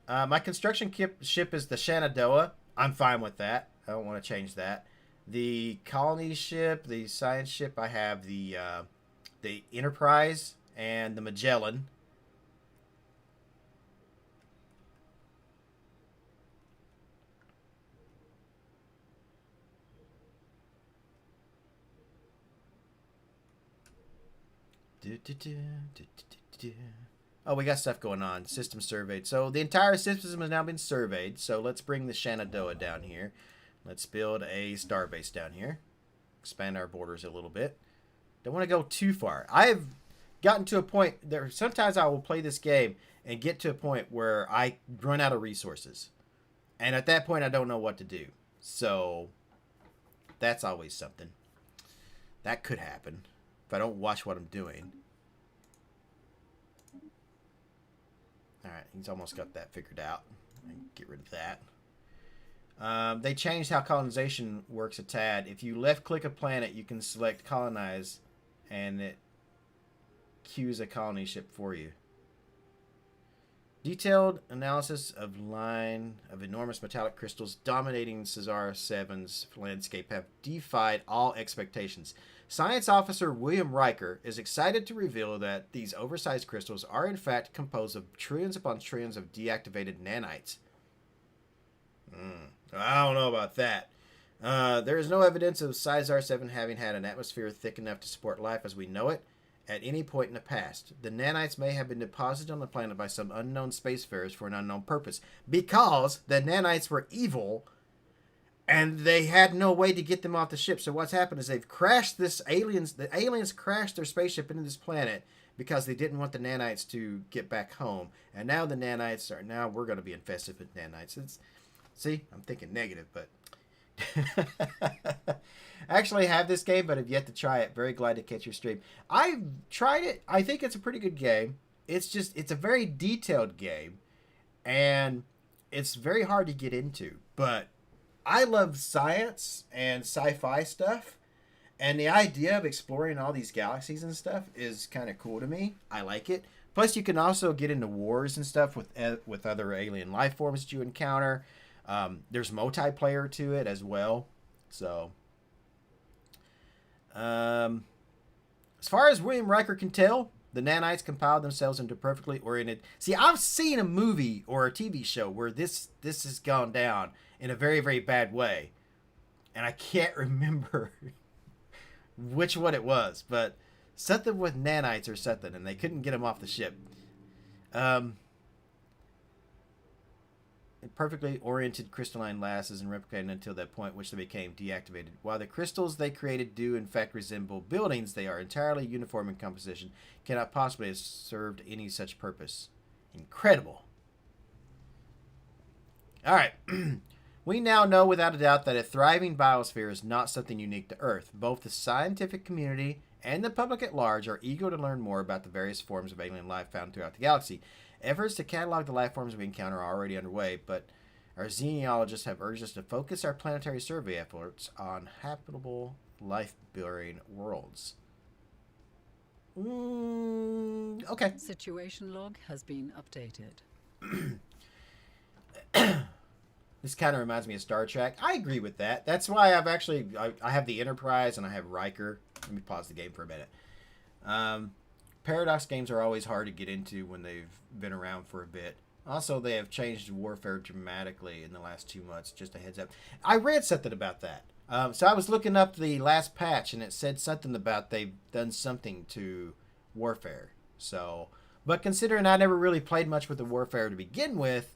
My construction ship is the Shenandoah. I'm fine with that. I don't want to change that. The colony ship, the science ship, I have the Enterprise and the Magellan. Oh, we got stuff going on. System surveyed. So the entire system has now been surveyed. So let's bring the Shenandoah down here. Let's build a starbase down here. Expand our borders a little bit. Don't want to go too far. I have gotten to a point there. Sometimes I will play this game and get to a point where I run out of resources. And at that point, I don't know what to do. So that's always something. That could happen if I don't watch what I'm doing. Alright, he's almost got that figured out. Get rid of that. They changed how colonization works a tad. If you left-click a planet, you can select colonize, and it queues a colony ship for you. Detailed analysis of line of enormous metallic crystals dominating Cesar 7's landscape have defied all expectations. Science officer William Riker is excited to reveal that these oversized crystals are in fact composed of trillions upon trillions of deactivated nanites. I don't know about that. There is no evidence of Cesar 7 having had an atmosphere thick enough to support life as we know it at any point in the past. The nanites may have been deposited on the planet by some unknown spacefarers for an unknown purpose. Because the nanites were evil and they had no way to get them off the ship. So what's happened is they've crashed the aliens crashed their spaceship into this planet because they didn't want the nanites to get back home. And now we're going to be infested with nanites. See, I'm thinking negative, but I actually have this game, but have yet to try it. Very glad to catch your stream. I've tried it. I think it's a pretty good game. It's a very detailed game, and it's very hard to get into. But I love science and sci-fi stuff, and the idea of exploring all these galaxies and stuff is kind of cool to me. I like it. Plus, you can also get into wars and stuff with other alien life forms that you encounter. There's multiplayer to it as well. So, as far as William Riker can tell, the nanites compiled themselves into perfectly oriented. See, I've seen a movie or a TV show where this has gone down in a very, very bad way, and I can't remember which one it was, but something with nanites or something, and they couldn't get them off the ship. Perfectly oriented crystalline lasses and replicated until that point which they became deactivated. While the crystals they created do in fact resemble buildings, they are entirely uniform in composition, cannot possibly have served any such purpose. Incredible. Alright. We now know without a doubt that a thriving biosphere is not something unique to Earth. Both the scientific community and the public at large are eager to learn more about the various forms of alien life found throughout the galaxy. Efforts to catalog the life forms we encounter are already underway, but our xenologists have urged us to focus our planetary survey efforts on habitable, life-bearing worlds. Okay. Situation log has been updated. This kind of reminds me of Star Trek. I agree with that. That's why I have the Enterprise and I have Riker. Let me pause the game for a minute. Paradox games are always hard to get into when they've been around for a bit. Also, they have changed warfare dramatically in the last 2 months. Just a heads up. I read something about that. So I was looking up the last patch, and it said something about they've done something to warfare. So, but considering I never really played much with the warfare to begin with,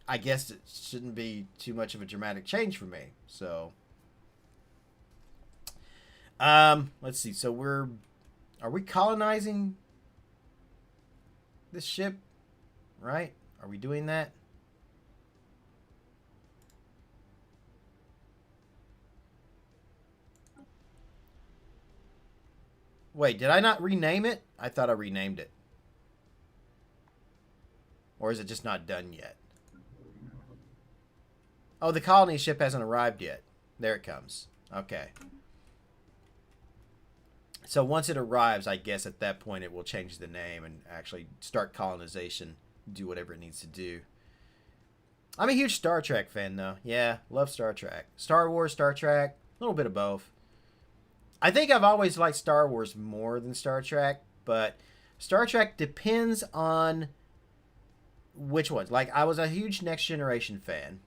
I guess it shouldn't be too much of a dramatic change for me. So, let's see. So are we colonizing this ship? Right? Are we doing that? Wait, did I not rename it? I thought I renamed it. Or is it just not done yet? Oh, the colony ship hasn't arrived yet. There it comes. Okay. So once it arrives, I guess at that point it will change the name and actually start colonization, do whatever it needs to do. I'm a huge Star Trek fan, though. Yeah, love Star Trek. Star Wars, Star Trek, a little bit of both. I think I've always liked Star Wars more than Star Trek, but Star Trek depends on which ones. Like, I was a huge Next Generation fan.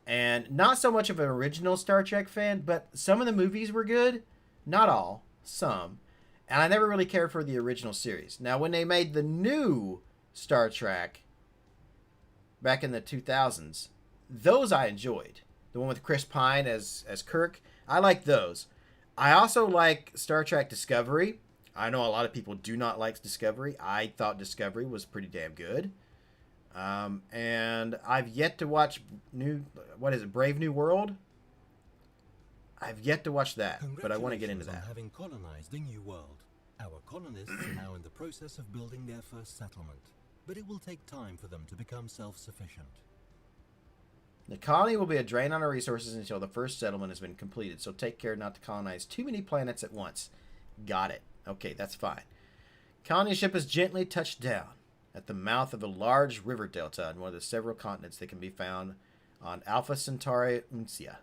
And not so much of an original Star Trek fan, but some of the movies were good. Not all, some. And I never really cared for the original series. Now, when they made the new Star Trek back in the 2000s, those I enjoyed. The one with Chris Pine as Kirk, I like those. I also like Star Trek Discovery. I know a lot of people do not like Discovery. I thought Discovery was pretty damn good. And I've yet to watch Brave New World? I've yet to watch that, but I want to get into that. On having colonized the new world. Our colonists are now in the process of building their first settlement, but it will take time for them to become self-sufficient. The colony will be a drain on our resources until the first settlement has been completed, so take care not to colonize too many planets at once. Got it. Okay, that's fine. Colony ship has gently touched down. at the mouth of a large river delta on one of the several continents that can be found on Alpha Centauri Uncia.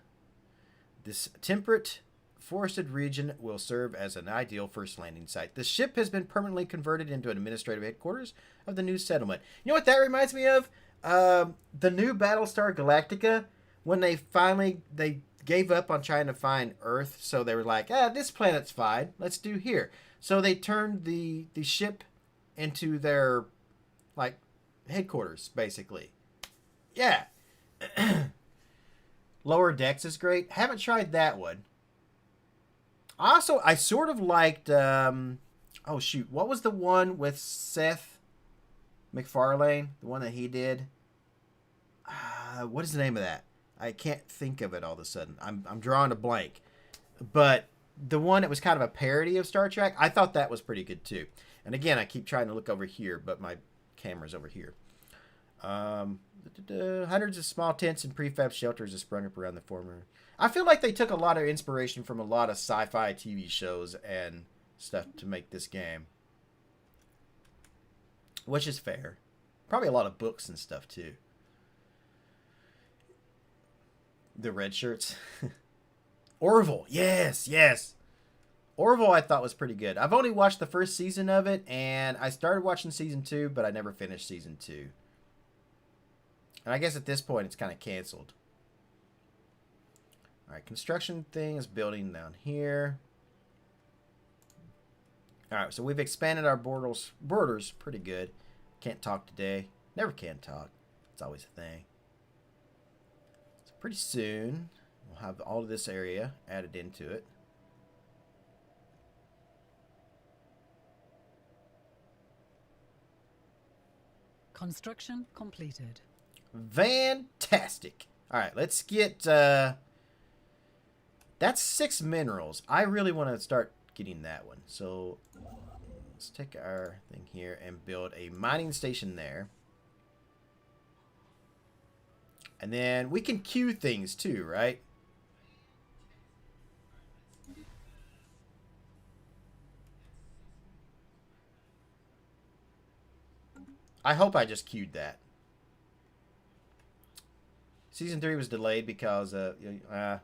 This temperate, forested region will serve as an ideal first landing site. The ship has been permanently converted into an administrative headquarters of the new settlement. You know what that reminds me of? The new Battlestar Galactica, when they gave up on trying to find Earth, so they were like, this planet's fine, let's do here. So they turned the ship into their, like, headquarters, basically. Yeah. Lower Decks is great. Haven't tried that one. Also, I sort of liked, oh shoot, what was the one with Seth MacFarlane? The one that he did? What is the name of that? I can't think of it all of a sudden. I'm drawing a blank. But the one that was kind of a parody of Star Trek, I thought that was pretty good too. And again, I keep trying to look over here, but my camera's over here. Hundreds of small tents and prefab shelters have sprung up around the former. I feel like they took a lot of inspiration from a lot of sci-fi TV shows and stuff to make this game. Which is fair. Probably a lot of books and stuff too. The red shirts. Orville. Yes, yes. Orville I thought was pretty good. I've only watched the first season of it, and I started watching season 2, but I never finished season 2. And I guess at this point it's kind of canceled. Alright, construction thing is building down here. Alright, so we've expanded our borders pretty good. Can't talk today. Never can talk. It's always a thing. So pretty soon we'll have all of this area added into it. Construction completed. Fantastic. Alright, let's get... that's 6 minerals. I really want to start getting that one. So let's take our thing here and build a mining station there. And then we can queue things too, right? I hope I just queued that. Season 3 was delayed because yeah.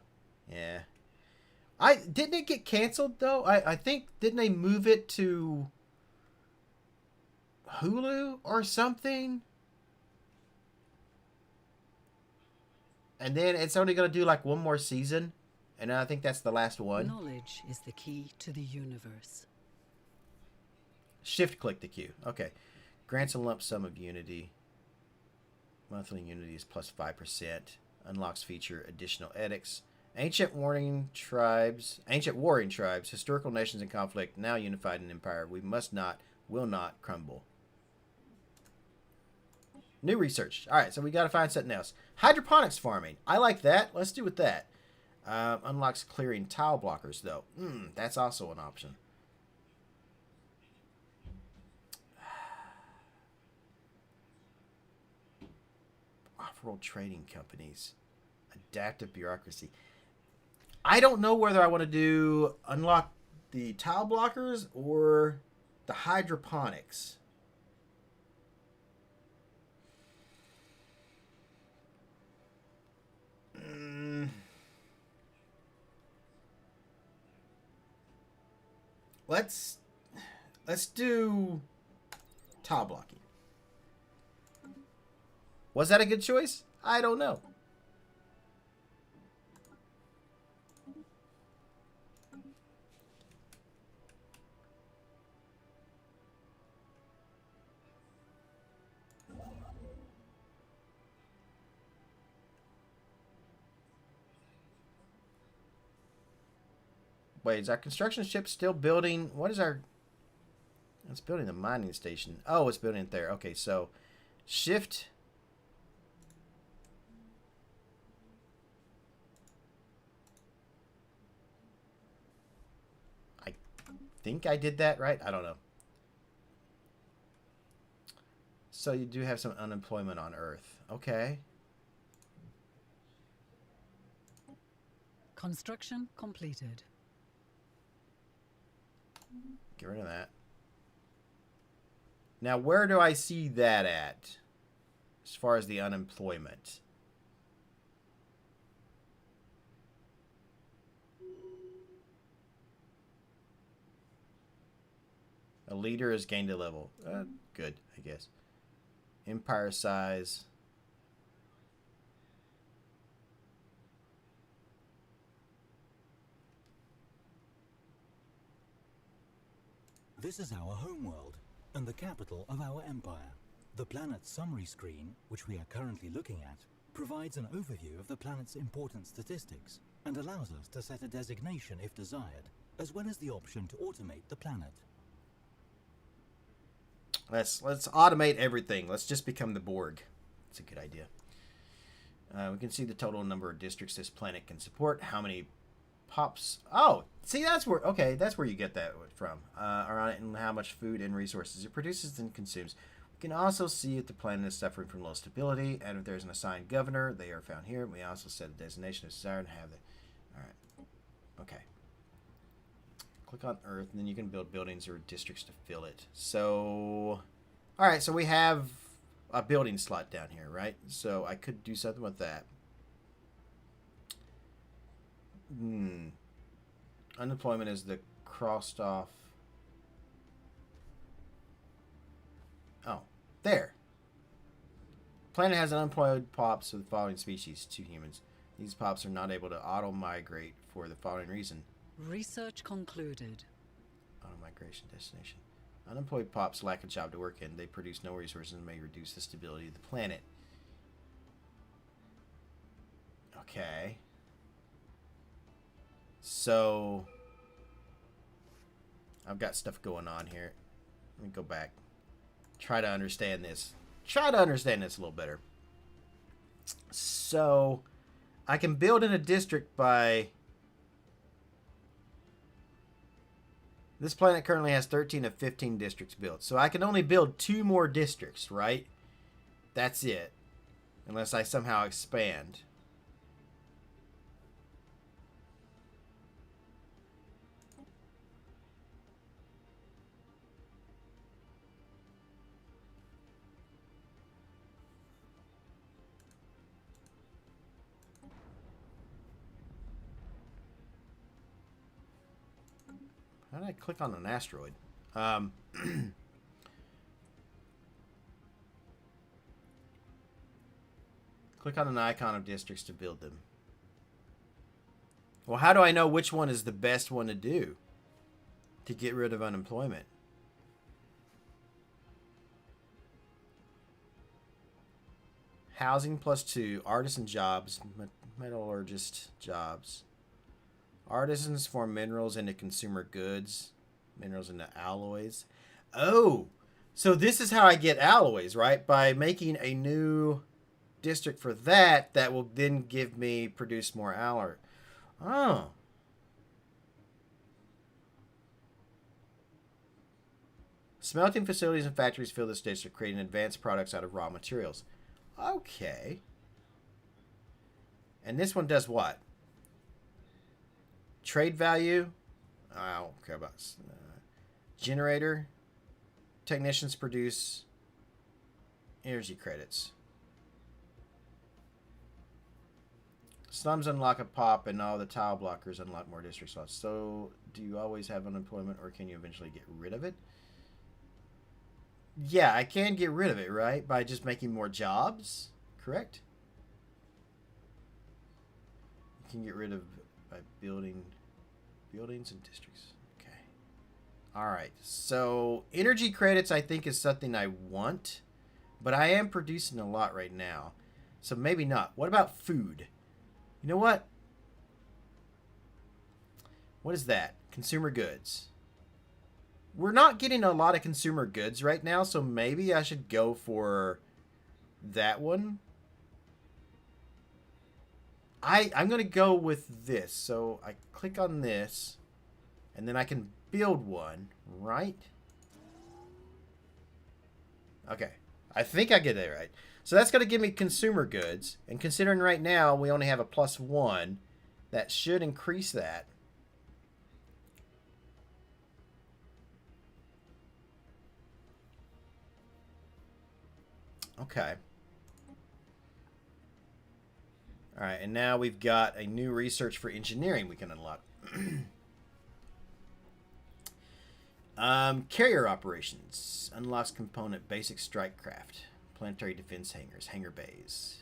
Didn't it get canceled though? I think, didn't they move it to Hulu or something? And then it's only going to do like one more season, and I think that's the last one. Knowledge is the key to the universe. Shift click the queue. Okay. Grants a lump sum of Unity. Monthly Unity is plus 5%. Unlocks feature additional edicts. Ancient warring tribes, historical nations in conflict, now unified in empire. We must not, will not crumble. New research. All right, so we got to find something else. Hydroponics farming. I like that. Let's do with that. Unlocks clearing tile blockers, though. That's also an option. Off-world trading companies. Adaptive bureaucracy. I don't know whether I want to do unlock the tile blockers or the hydroponics. Let's do tile blocking. Was that a good choice? I don't know. Wait, is our construction ship still building? What is our... It's building the mining station. Oh, it's building it there. Okay, so shift... I think I did that right. I don't know. So you do have some unemployment on Earth. Okay. Construction completed. Get rid of that. Now, where do I see that at? As far as the unemployment. A leader has gained a level. Good, I guess. Empire size. This is our homeworld, and the capital of our empire. The planet's summary screen, which we are currently looking at, provides an overview of the planet's important statistics, and allows us to set a designation if desired, as well as the option to automate the planet. Let's automate everything. Let's just become the Borg. It's a good idea. We can see the total number of districts this planet can support. How many pops? Oh, see, that's where. Okay, that's where you get that from. Around it and how much food and resources it produces and consumes. We can also see if the planet is suffering from low stability, and if there's an assigned governor, they are found here. We also set a designation if desired and have the. All right. Okay. Click on Earth, and then you can build buildings or districts to fill it. So, all right, so we have a building slot down here, right? So I could do something with that. Unemployment is the crossed off. Oh, there. Planet has unemployed pops of the following species, 2 humans. These pops are not able to auto-migrate for the following reason. Research concluded. Auto-migration destination. Unemployed pops lack a job to work in. They produce no resources and may reduce the stability of the planet. Okay. So, I've got stuff going on here. Let me go back. Try to understand this. Try to understand this a little better. So, I can build in a district by... This planet currently has 13 of 15 districts built. So I can only build 2 more districts, right? That's it. Unless I somehow expand. How did I click on an asteroid? Click on an icon of districts to build them. Well, how do I know which one is the best one to do to get rid of unemployment? Housing +2, artisan jobs, metallurgist jobs. Artisans form minerals into consumer goods, minerals into alloys. Oh, so this is how I get alloys, right? By making a new district for that, that will then give me, produce more alloy. Oh. Smelting facilities and factories fill this district, creating advanced products out of raw materials. Okay. And this one does what? Trade value. I don't care about generator. Technicians produce energy credits. Slums unlock a pop, and all the tile blockers unlock more district slots. So, do you always have unemployment, or can you eventually get rid of it? Yeah, I can get rid of it, right? By just making more jobs, correct? You can get rid of by building buildings and districts. Okay. All right. So energy credits, I think, is something I want, but I am producing a lot right now, so maybe not. What about food? You know what? What is that? Consumer goods. We're not getting a lot of consumer goods right now, so maybe I should go for that one. I'm going to go with this. So I click on this, and then I can build one, right? Okay. I think I get it right. So that's going to give me consumer goods. And considering right now we only have a +1, that should increase that. Okay. All right, and now we've got a new research for engineering we can unlock. Carrier operations. Unlocks component basic strike craft. Planetary defense hangars. Hangar bays.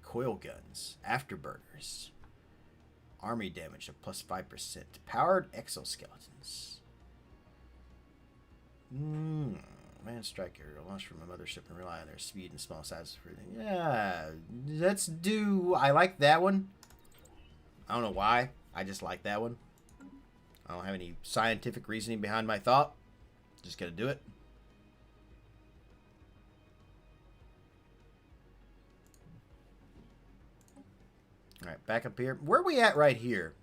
Coil guns. Afterburners. Army damage of plus 5%. Powered exoskeletons. Man strike carrier launched from a mothership and rely on their speed and small size for everything. Yeah, let's do... I like that one. I don't know why. I just like that one. I don't have any scientific reasoning behind my thought. Just gonna do it. Alright, back up here. Where are we at right here?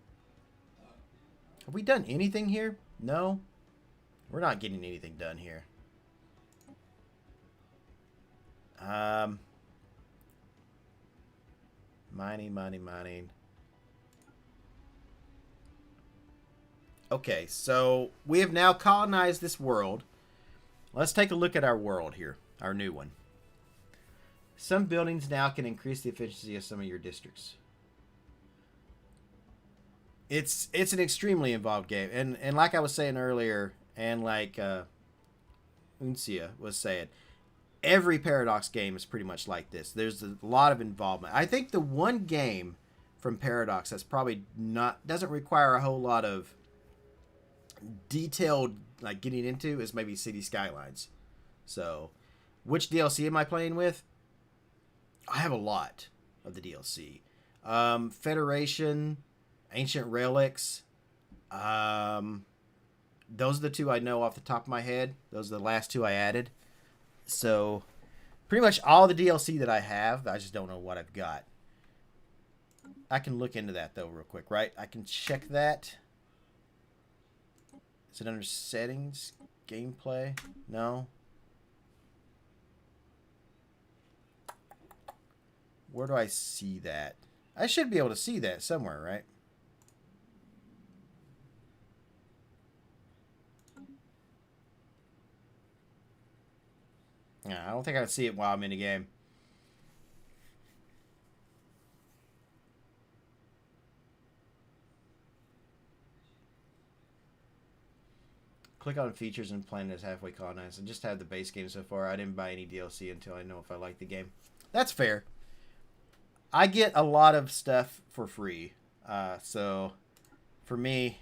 Have we done anything here? No? We're not getting anything done here. Mining. Okay, so we have now colonized this world. Let's take a look at our world here, our new one. Some buildings now can increase the efficiency of some of your districts. It's an extremely involved game, and like I was saying earlier, and like Uncia was saying, every Paradox game is pretty much like this. There's a lot of involvement. I think the one game from Paradox that's probably doesn't require a whole lot of detailed like getting into is maybe City Skylines. So, which DLC am I playing with? I have a lot of the DLC. Federation, Ancient Relics. Those are the two I know off the top of my head. Those are the last two I added. So, pretty much all the DLC that I have, I just don't know what I've got. I can look into that, though, real quick, right? I can check that. Is it under settings? Gameplay? No. Where do I see that? I should be able to see that somewhere, right? Yeah, I don't think I can see it while I'm in the game. Click on features and planet is halfway colonized. I just have the base game so far. I didn't buy any DLC until I know if I like the game. That's fair. I get a lot of stuff for free. So, for me,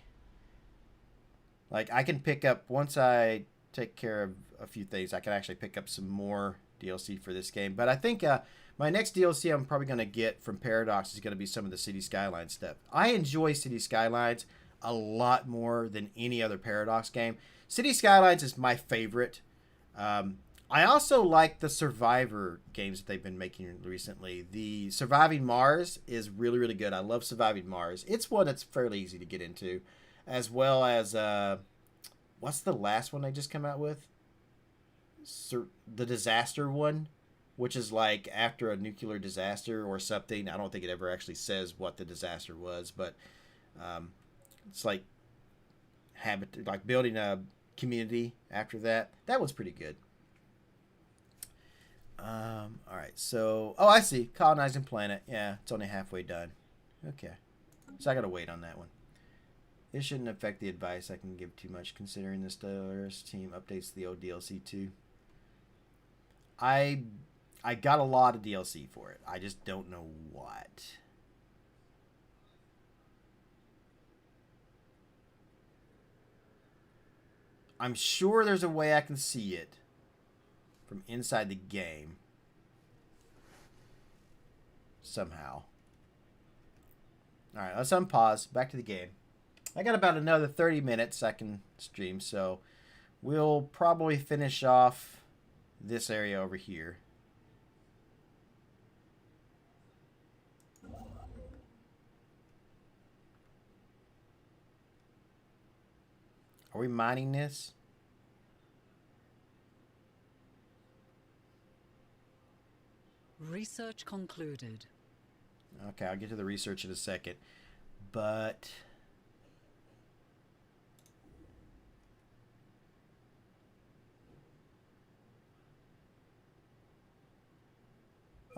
like, I can pick up, once I take care of a few things, I can actually pick up some more DLC for this game. But I think my next DLC I'm probably going to get from Paradox is going to be some of the City Skylines stuff. I enjoy City Skylines a lot more than any other Paradox game. City Skylines is my favorite. I also like the Survivor games that they've been making recently. The Surviving Mars is really, really good. I love Surviving Mars. It's one that's fairly easy to get into. As well as, what's the last one they just come out with? The Disaster one, which is like after a nuclear disaster or something. I don't think it ever actually says what the disaster was, but it's like building a community after that. That one's pretty good. All right, so I see, colonizing planet. Yeah, it's only halfway done. Okay, so I gotta wait on that one. This shouldn't affect the advice I can give too much, considering the Stellaris team updates the old DLC too. I got a lot of DLC for it. I just don't know what. I'm sure there's a way I can see it from inside the game somehow. All right, let's unpause. Back to the game. I got about another 30 minutes I can stream, so we'll probably finish off this area over here. Are we mining this? Research concluded. Okay, I'll get to the research in a second. But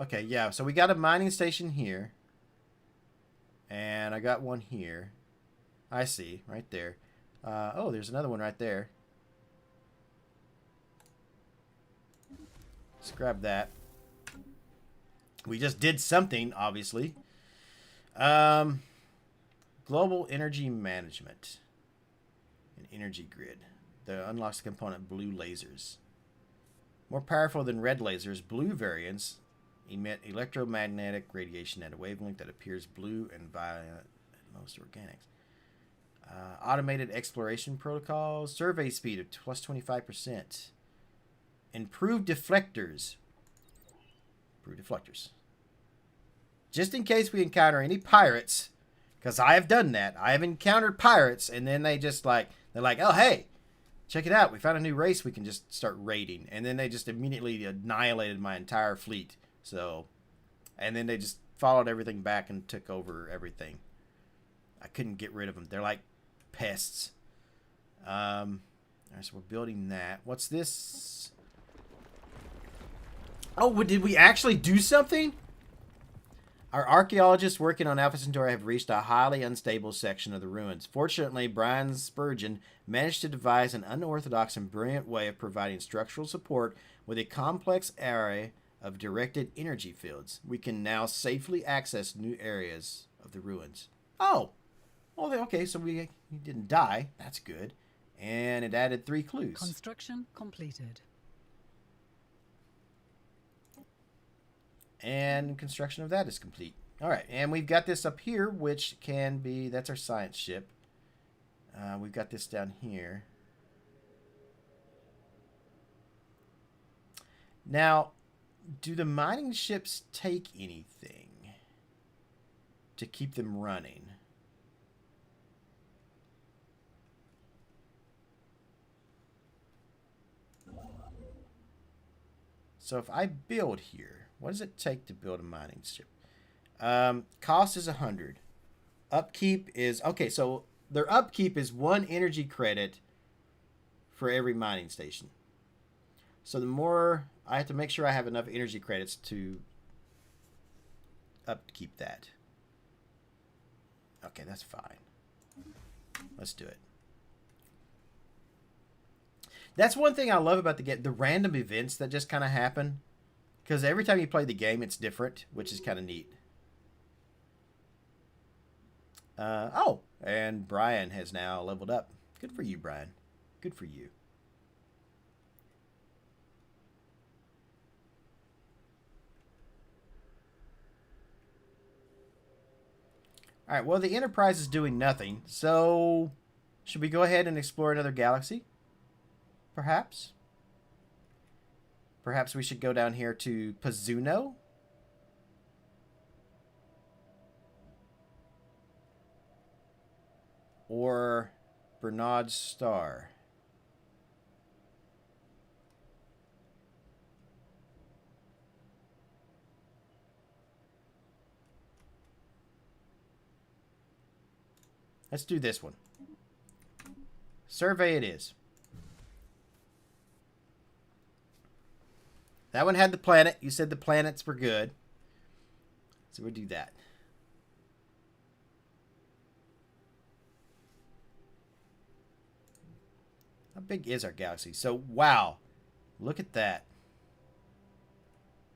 Okay, yeah. So we got a mining station here. And I got one here. I see, right there. Oh, there's another one right there. Let's grab that. We just did something, obviously. Global energy management. An energy grid. That unlocks the component blue lasers. More powerful than red lasers, blue variants emit electromagnetic radiation at a wavelength that appears blue and violet at most organics. Automated exploration protocols. Survey speed of plus 25%. Improved deflectors. Improved deflectors. Just in case we encounter any pirates, because I have done that. I have encountered pirates, and then they just like, they're like, oh, hey, check it out. We found a new race we can just start raiding. And then they just immediately annihilated my entire fleet. So, and then they just followed everything back and took over everything. I couldn't get rid of them. They're like pests. All right, so we're building that. What's this? Oh, did we actually do something? Our archaeologists working on Alpha Centauri have reached a highly unstable section of the ruins. Fortunately, Brian Spurgeon managed to devise an unorthodox and brilliant way of providing structural support with a complex array of directed energy fields. We can now safely access new areas of the ruins. Oh! Well, okay, so we didn't die. That's good. And it added 3 clues. Construction completed. And construction of that is complete. All right, and we've got this up here, which can be, that's our science ship. We've got this down here. Now, do the mining ships take anything to keep them running? So if I build here, what does it take to build a mining ship? Cost is 100. Upkeep is... Okay, so their upkeep is 1 energy credit for every mining station. So the more... I have to make sure I have enough energy credits to upkeep that. Okay, that's fine. Let's do it. That's one thing I love about the game. The random events that just kind of happen. Because every time you play the game, it's different, which is kind of neat. Oh, and Brian has now leveled up. Good for you, Brian. Good for you. All right, well, the Enterprise is doing nothing, so should we go ahead and explore another galaxy? Perhaps? Perhaps we should go down here to Pazuno? Or Bernard Star? Let's do this one. Survey it is. That one had the planet. You said the planets were good. So we'll do that. How big is our galaxy? So, wow. Look at that.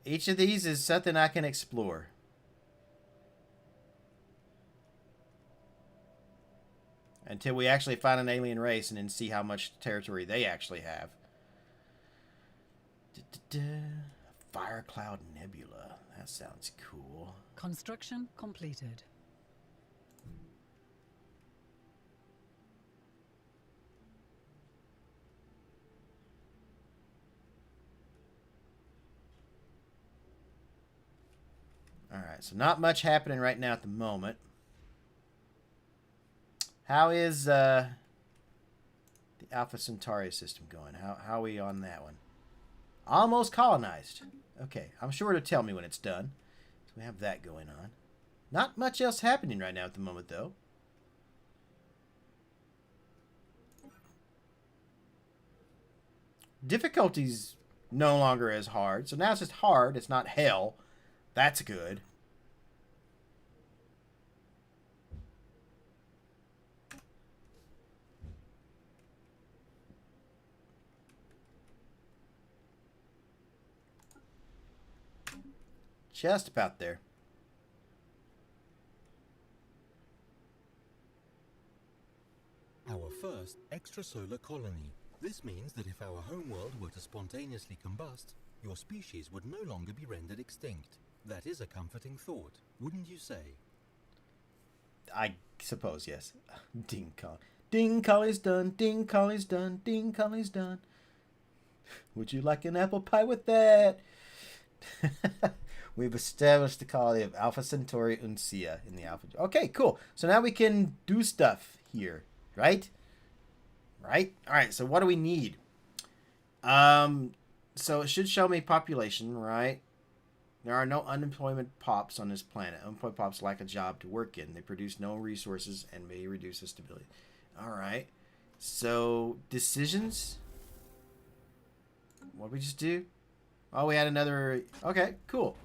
Each of these is something I can explore. Until we actually find an alien race and then see how much territory they actually have. Fire Cloud Nebula. That sounds cool. Construction completed. Alright, so not much happening right now at the moment. How is the Alpha Centauri system going? How are we on that one? Almost colonized. Okay, I'm sure it'll tell me when it's done. So we have that going on. Not much else happening right now at the moment, though. Difficulty's no longer as hard. So now it's just hard. It's not hell. That's good. Just about there. Our first extrasolar colony. This means that if our homeworld were to spontaneously combust, your species would no longer be rendered extinct. That is a comforting thought, wouldn't you say? I suppose, yes. Ding call. Ding collie's done. Ding collie's done. Ding collie's done. Would you like an apple pie with that? We've established the colony of Alpha Centauri Uncia in the Alpha. Okay, cool. So now we can do stuff here, right? Right? All right, so what do we need? So it should show me population, right? There are no unemployment pops on this planet. Unemployed pops lack a job to work in. They produce no resources and may reduce the stability. All right. So decisions. What did we just do? Oh, we had another. Okay, cool.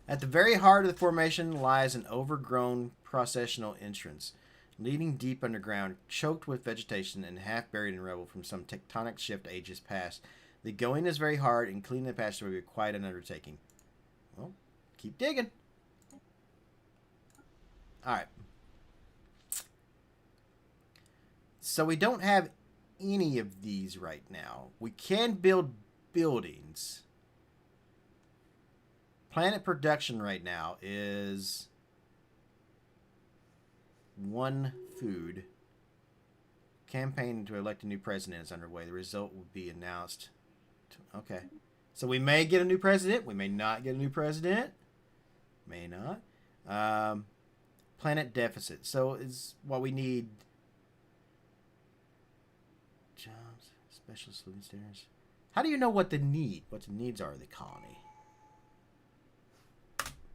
At the very heart of the formation lies an overgrown processional entrance, leading deep underground, choked with vegetation and half buried in rubble from some tectonic shift ages past. The going is very hard, and cleaning the passage will be quite an undertaking. Well, keep digging. Alright. So we don't have any of these right now. We can build buildings. Planet production right now is 1 food. Campaign to elect a new president is underway. The result will be announced. Okay. So we may get a new president. We may not get a new president. May not. Planet deficit. So is what we need. Jobs, specialist living standards. How do you know what the needs are of the colony?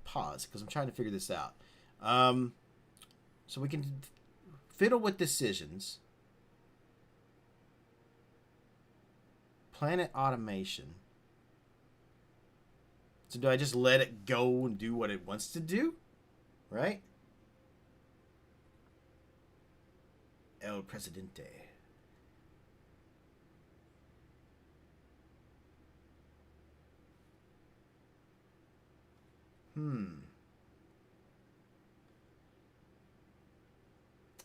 Pause, because I'm trying to figure this out. So we can fiddle with decisions. Planet automation. So do I just let it go and do what it wants to do? Right? El Presidente.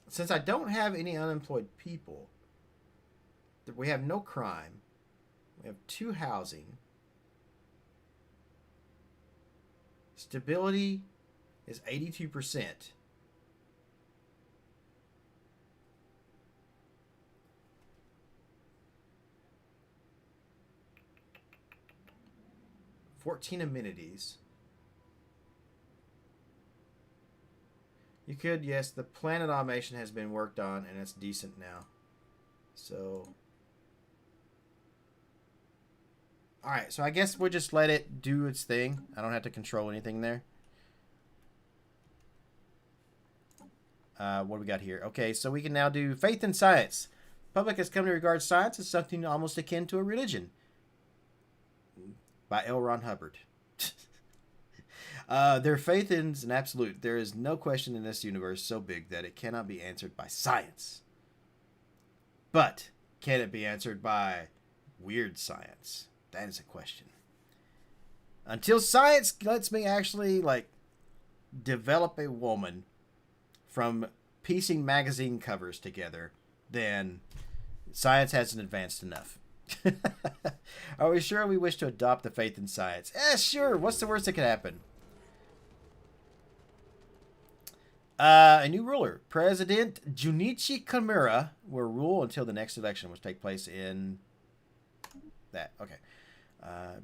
Since I don't have any unemployed people, we have no crime. We have 2 housing. Stability is 82%. $14 amenities. You could, yes, the planet automation has been worked on and it's decent now. So, alright, so I guess we'll just let it do its thing. I don't have to control anything there. What do we got here? Okay, so we can now do faith in science. Public has come to regard science as something almost akin to a religion. By L. Ron Hubbard. Their faith is an absolute. There is no question in this universe so big that it cannot be answered by science. But can it be answered by weird science? That is a question. Until science lets me actually, like, develop a woman from piecing magazine covers together, then science hasn't advanced enough. Are we sure we wish to adopt the faith in science? Sure. What's the worst that could happen? A new ruler, President Junichi Kimura, will rule until the next election, which take place in that. Okay.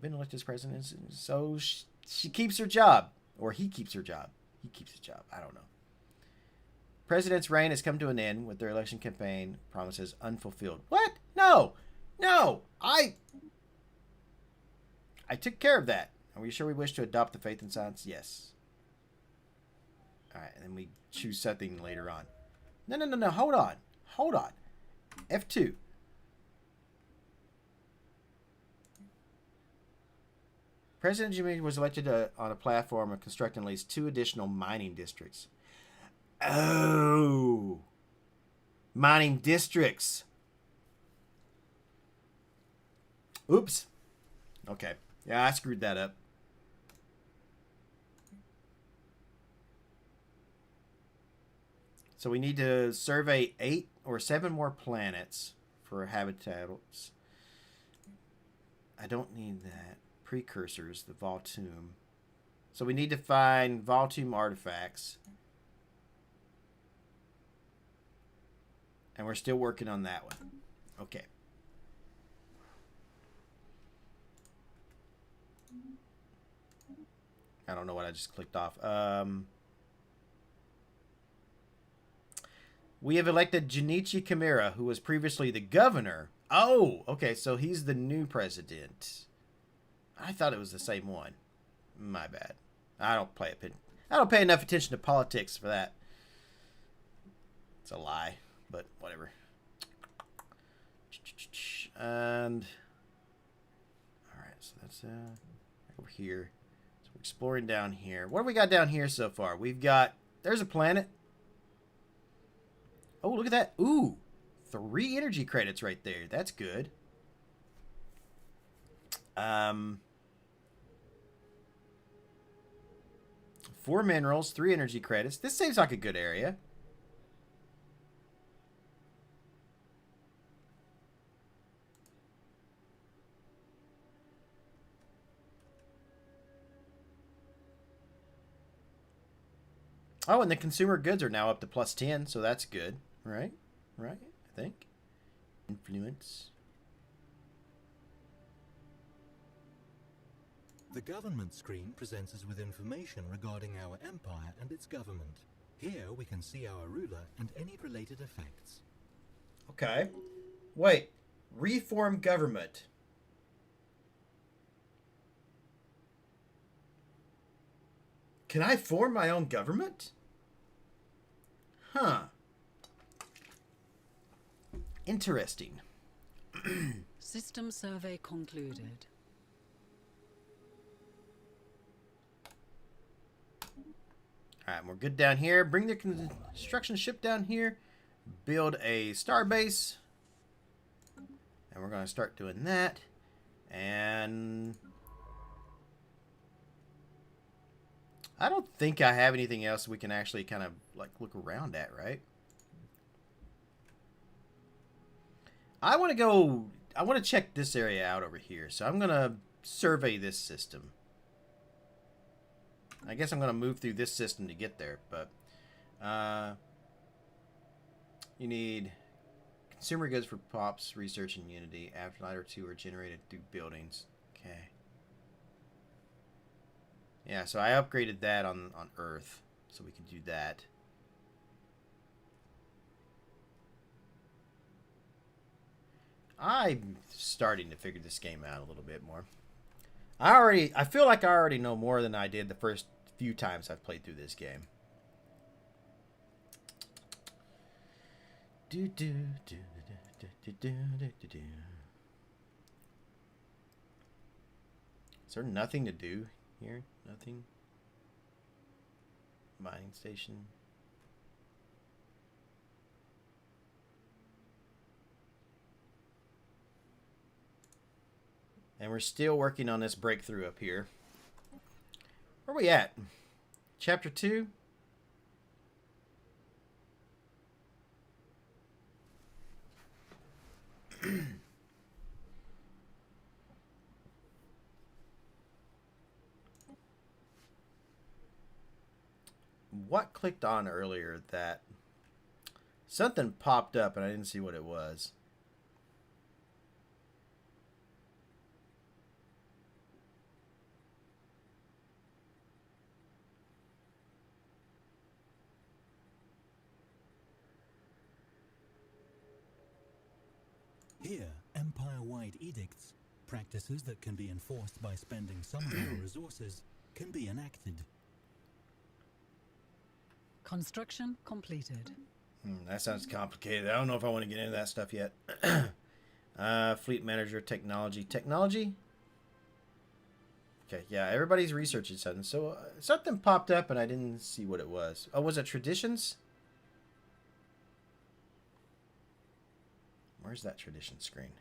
Been elected as president, so she keeps her job. Or he keeps her job. He keeps his job. I don't know. President's reign has come to an end with their election campaign promises unfulfilled. What? No. No. I took care of that. Are we sure we wish to adopt the faith in science? Yes. Alright, and then we choose something later on. No. Hold on. F2. President Jimmy was elected on a platform of constructing at least 2 additional mining districts. Oh, mining districts. Oops. Okay. Yeah, I screwed that up. So we need to survey 8 or 7 more planets for habitats. I don't need that. Precursors, the Voltum. So we need to find Voltum artifacts. And we're still working on that one. Okay. I don't know what I just clicked off. We have elected Junichi Kimura, who was previously the governor. Oh, okay, so he's the new president. I thought it was the same one. My bad. I don't pay enough attention to politics for that. It's a lie, but whatever. And all right, so that's over here. So we're exploring down here. What have we got down here so far? We've got, there's a planet. Oh, look at that. Ooh, 3 energy credits right there. That's good. 4 minerals, 3 energy credits. This seems like a good area. Oh, and the consumer goods are now up to +10, so that's good. Right? Right? I think. Influence. The government screen presents us with information regarding our empire and its government. Here we can see our ruler and any related effects. Okay. Wait. Reform government. Can I form my own government? Huh. Interesting. System survey concluded. Alright, we're good down here. Bring the construction ship down here. Build a star base. And we're going to start doing that. And I don't think I have anything else we can actually kind of like look around at, right? I want to check this area out over here. So I'm going to survey this system. I guess I'm going to move through this system to get there, but you need consumer goods for POPs, research, and Unity. Afterlight or 2 are generated through buildings. Okay. Yeah, so I upgraded that on Earth, so we can do that. I'm starting to figure this game out a little bit more. I feel like I already know more than I did the first few times I've played through this game. Is there nothing to do here? Nothing? Mining station. And we're still working on this breakthrough up here. Where are we at? Chapter 2? What clicked on earlier that something popped up and I didn't see what it was. Here, empire-wide edicts, practices that can be enforced by spending some of our resources, can be enacted. Construction completed. That sounds complicated. I don't know if I want to get into that stuff yet. Fleet manager, technology. Technology? Okay, yeah, everybody's researching something. So something popped up and I didn't see what it was. Oh, was it traditions? Where's that tradition screen?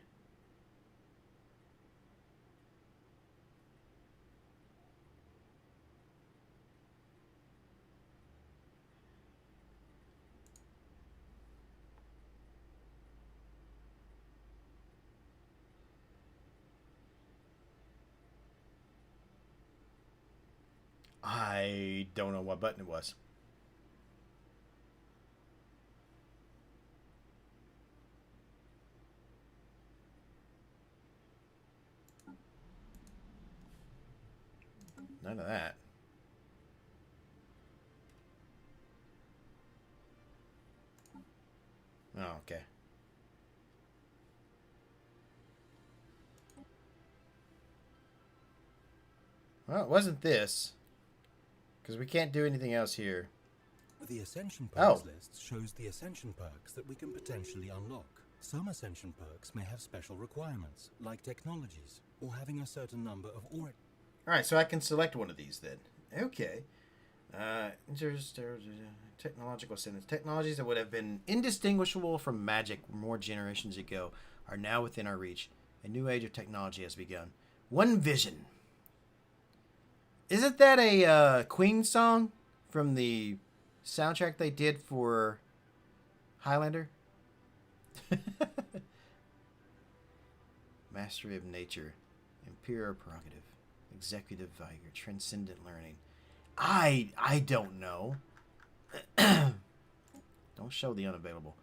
I don't know what button it was. None of that. Oh, okay. Well, it wasn't this. Because we can't do anything else here. The Ascension Oh. Perks list shows the Ascension Perks that we can potentially unlock. Some Ascension Perks may have special requirements, like technologies, or having a certain number of Alright, so I can select one of these then. Okay. Technological sentence. Technologies that would have been indistinguishable from magic more generations ago are now within our reach. A new age of technology has begun. One vision. Isn't that a Queen song from the soundtrack they did for Highlander? Mastery of nature. Imperial prerogative. Executive vigor. Transcendent learning. I don't know. Don't show the unavailable.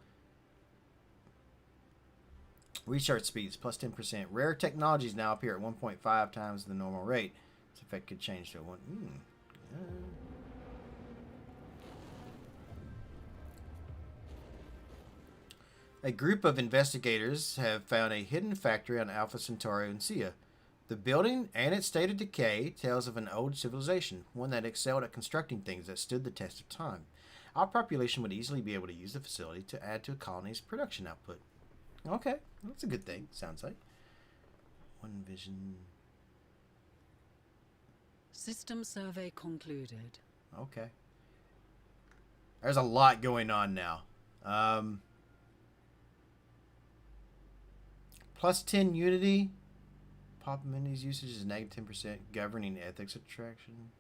Recharge speeds plus 10%. Rare technologies now appear at 1.5 times the normal rate. This effect could change to a 1. A group of investigators have found a hidden factory on Alpha Centauri and Sia. The building and its state of decay tells of an old civilization, one that excelled at constructing things that stood the test of time. Our population would easily be able to use the facility to add to a colony's production output. Okay, that's a good thing, sounds like. One vision. System survey concluded. Okay. There's a lot going on now. Plus 10 unity. Pop amenities usage is negative 10%. Governing ethics attraction.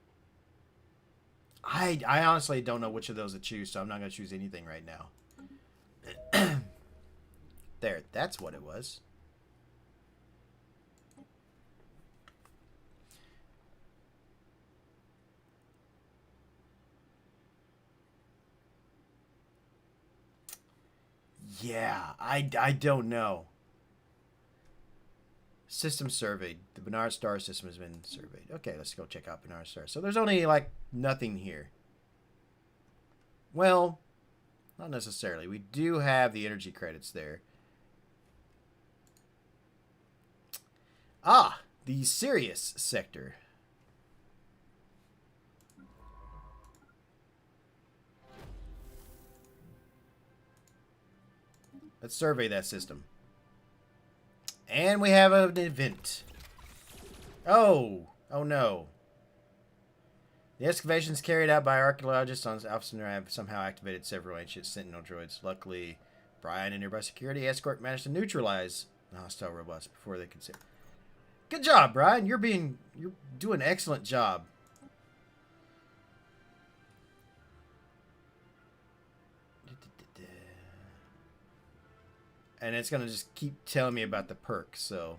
I honestly don't know which of those to choose, so I'm not going to choose anything right now. There, that's what it was. Yeah, I don't know. System surveyed. The Bernard Star system has been surveyed. Okay, let's go check out Bernard Star. So there's only, like, nothing here. Well, not necessarily. We do have the energy credits there. Ah, the Sirius sector. Let's survey that system. And we have an event. Oh no. The excavations carried out by archaeologists on Alpha Centauri have somehow activated several ancient sentinel droids. Luckily, Brian and nearby security escort managed to neutralize the hostile robots before they could see. Good job, Brian. You're doing an excellent job. And it's going to just keep telling me about the perks, so...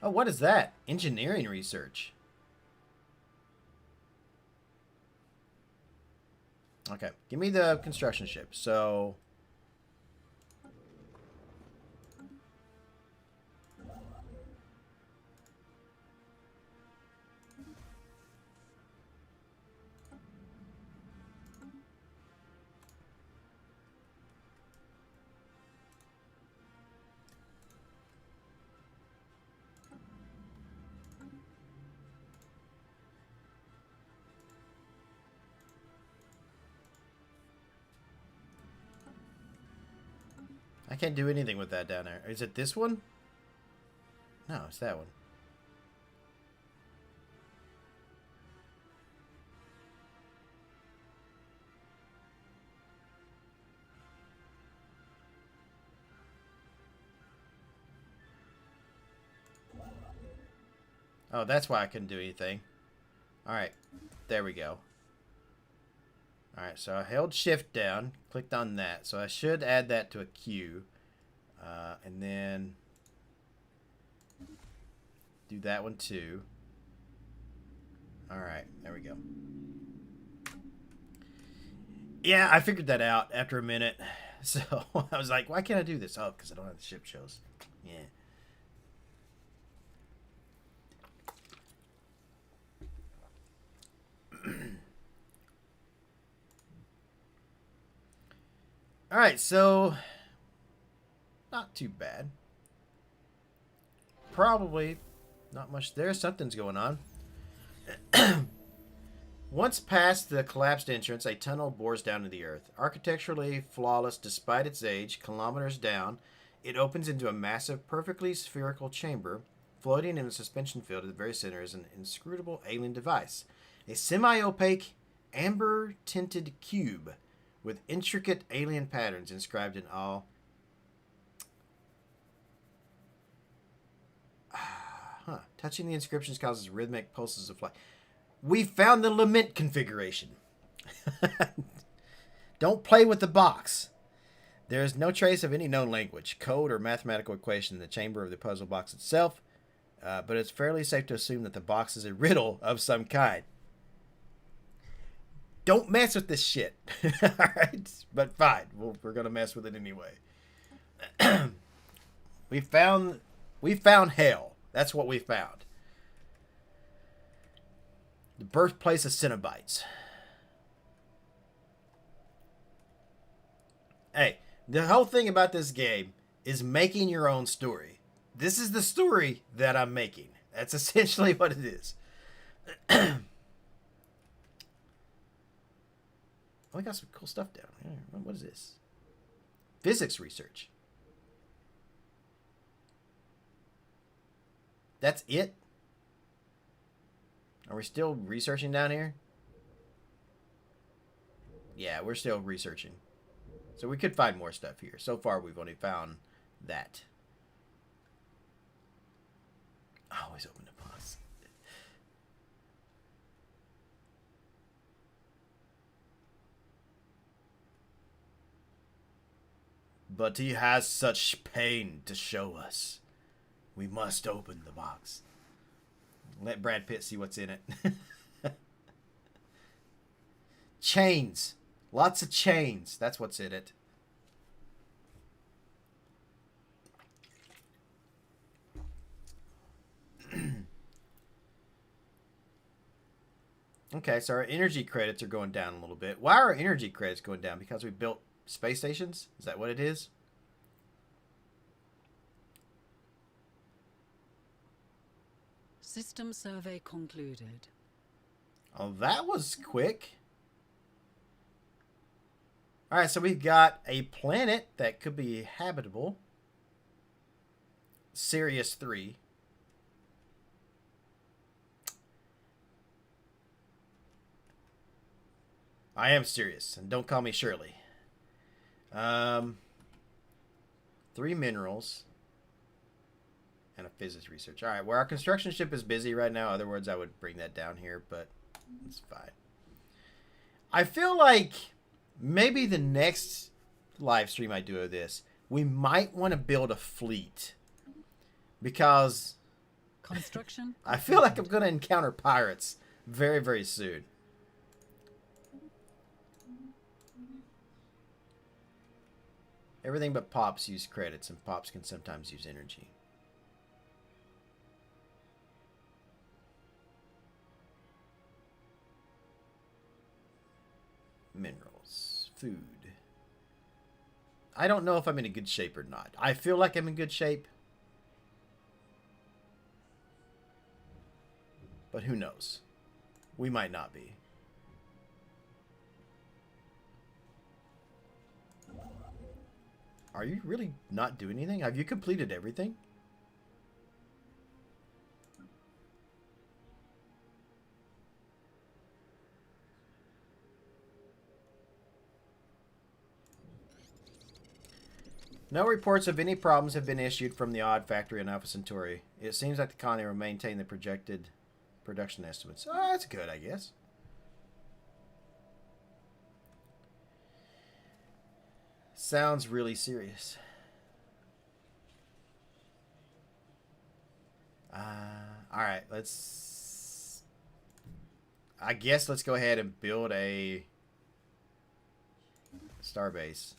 Oh, what is that? Engineering research. Okay, give me the construction ship. So... I can't do anything with that down there. Is it this one? No, it's that one. Oh, that's why I couldn't do anything. Alright, there we go. Alright, so I held shift down, clicked on that. So I should add that to a queue. And then do that one too. Alright, there we go. Yeah, I figured that out after a minute. So I was like, why can't I do this? Oh, because I don't have the ship shows. Yeah. Alright, so not too bad. Probably not much there. Something's going on. Once past the collapsed entrance, a tunnel bores down to the earth. Architecturally flawless despite its age, kilometers down, it opens into a massive, perfectly spherical chamber. Floating in a suspension field at the very center is an inscrutable alien device. A semi-opaque, amber-tinted cube with intricate alien patterns inscribed in all. Touching the inscriptions causes rhythmic pulses of light. We found the lament configuration. Don't play with the box. There is no trace of any known language, code, or mathematical equation in the chamber of the puzzle box itself, but it's fairly safe to assume that the box is a riddle of some kind. Don't mess with this shit. Alright? But fine. We're going to mess with it anyway. We found hell. That's what we found. The birthplace of Cenobites. Hey, the whole thing about this game is making your own story. This is the story that I'm making. That's essentially what it is. Oh, we got some cool stuff down here. What is this? Physics research. That's it? Are we still researching down here? Yeah, we're still researching. So we could find more stuff here. So far, we've only found that. I always open the box. But he has such pain to show us. We must open the box. Let Brad Pitt see what's in it. Chains. Lots of chains. That's what's in it. Okay, so our energy credits are going down a little bit. Why are our energy credits going down? Because we built space stations? Is that what it is? System survey concluded. Oh, that was quick. Alright, so we've got a planet that could be habitable. Sirius 3. I am serious, and don't call me Shirley. 3 minerals. And a physics research. Alright, well, our construction ship is busy right now. Other words, I would bring that down here, but it's fine. I feel like maybe the next live stream I do of this, we might want to build a fleet. Because Construction. I feel like I'm going to encounter pirates very, very soon. Everything but pops use credits, and pops can sometimes use energy. Minerals. Food. I don't know if I'm in a good shape or not. I feel like I'm in good shape. But who knows? We might not be. Are you really not doing anything? Have you completed everything? No reports of any problems have been issued from the Odd Factory in Alpha Centauri. It seems like the colony will maintain the projected production estimates. Oh, that's good, I guess. Sounds really serious. Alright, I guess let's go ahead and build a starbase.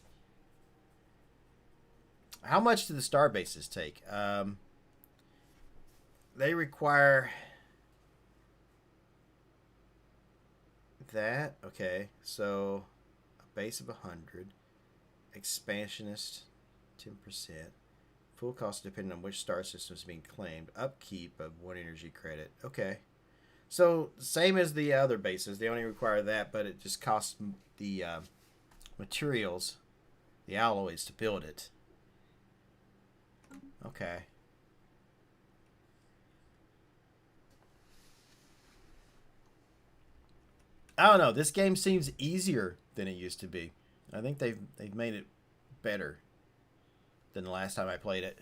How much do the starbases take? They require that. Okay, so a base of 100. Expansionist, 10%. Full cost depending on which star system is being claimed. Upkeep of 1 energy credit. Okay. So, same as the other bases. They only require that, but it just costs the materials, the alloys, to build it. Okay. I don't know. This game seems easier than it used to be. I think they've made it better than the last time I played it.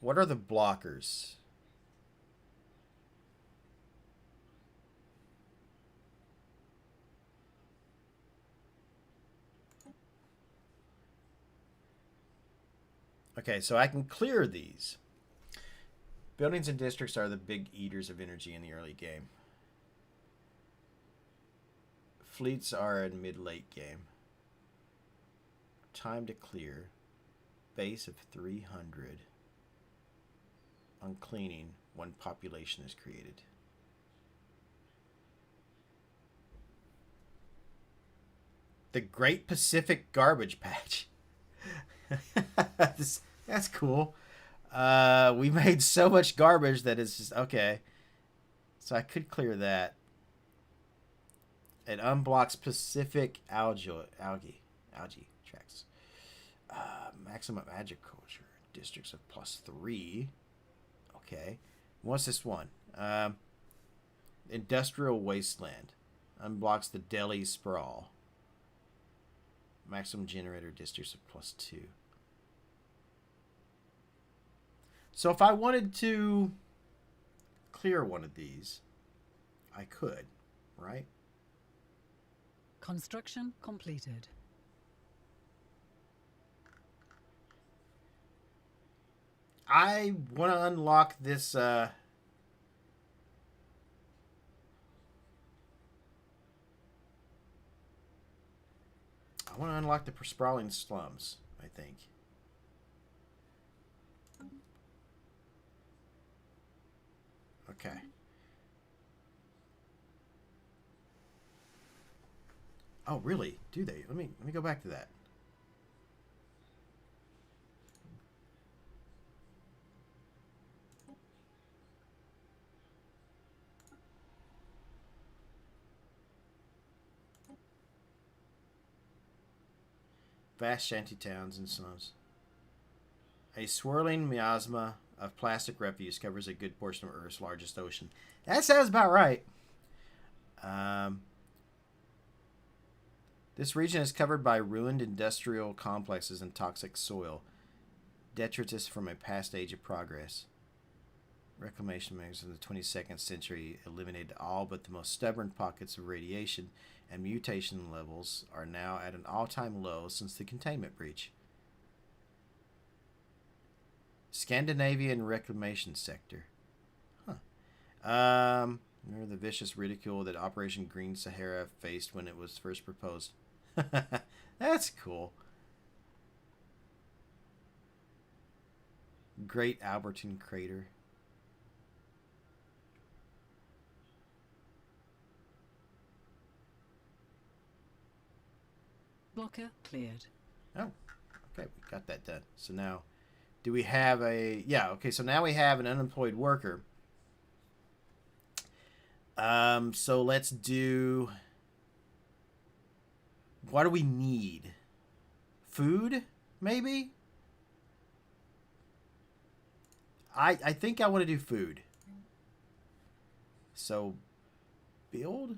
What are the blockers? Okay, so I can clear these. Buildings and districts are the big eaters of energy in the early game. Fleets are in mid-late game. Time to clear. Base of 300. On cleaning, 1 population is created. The Great Pacific Garbage Patch. That's cool. We made so much garbage that it's just okay. So I could clear that. It unblocks Pacific algae tracts. Maximum agriculture districts of +3. Okay. What's this one? Industrial wasteland. Unblocks the Delhi sprawl. Maximum generator districts of +2. So if I wanted to clear one of these, I could, right? Construction completed. I want to unlock this I want to unlock the sprawling slums, I think. Okay. Oh, really? Do they? Let me go back to that. Vast shanty towns and slums. A swirling miasma of plastic refuse covers a good portion of Earth's largest ocean. That sounds about right. This region is covered by ruined industrial complexes and toxic soil, detritus from a past age of progress. Reclamation measures in the 22nd century eliminated all but the most stubborn pockets of radiation, and mutation levels are now at an all-time low since the containment breach. Scandinavian reclamation sector. Remember the vicious ridicule that Operation Green Sahara faced when it was first proposed. That's cool. Great Albertine Crater. Blocker cleared. Oh, okay, we got that done. So now, do we have a... Yeah, okay, so now we have an unemployed worker. So let's do... What do we need? Food, maybe? I think I want to do food. So, build?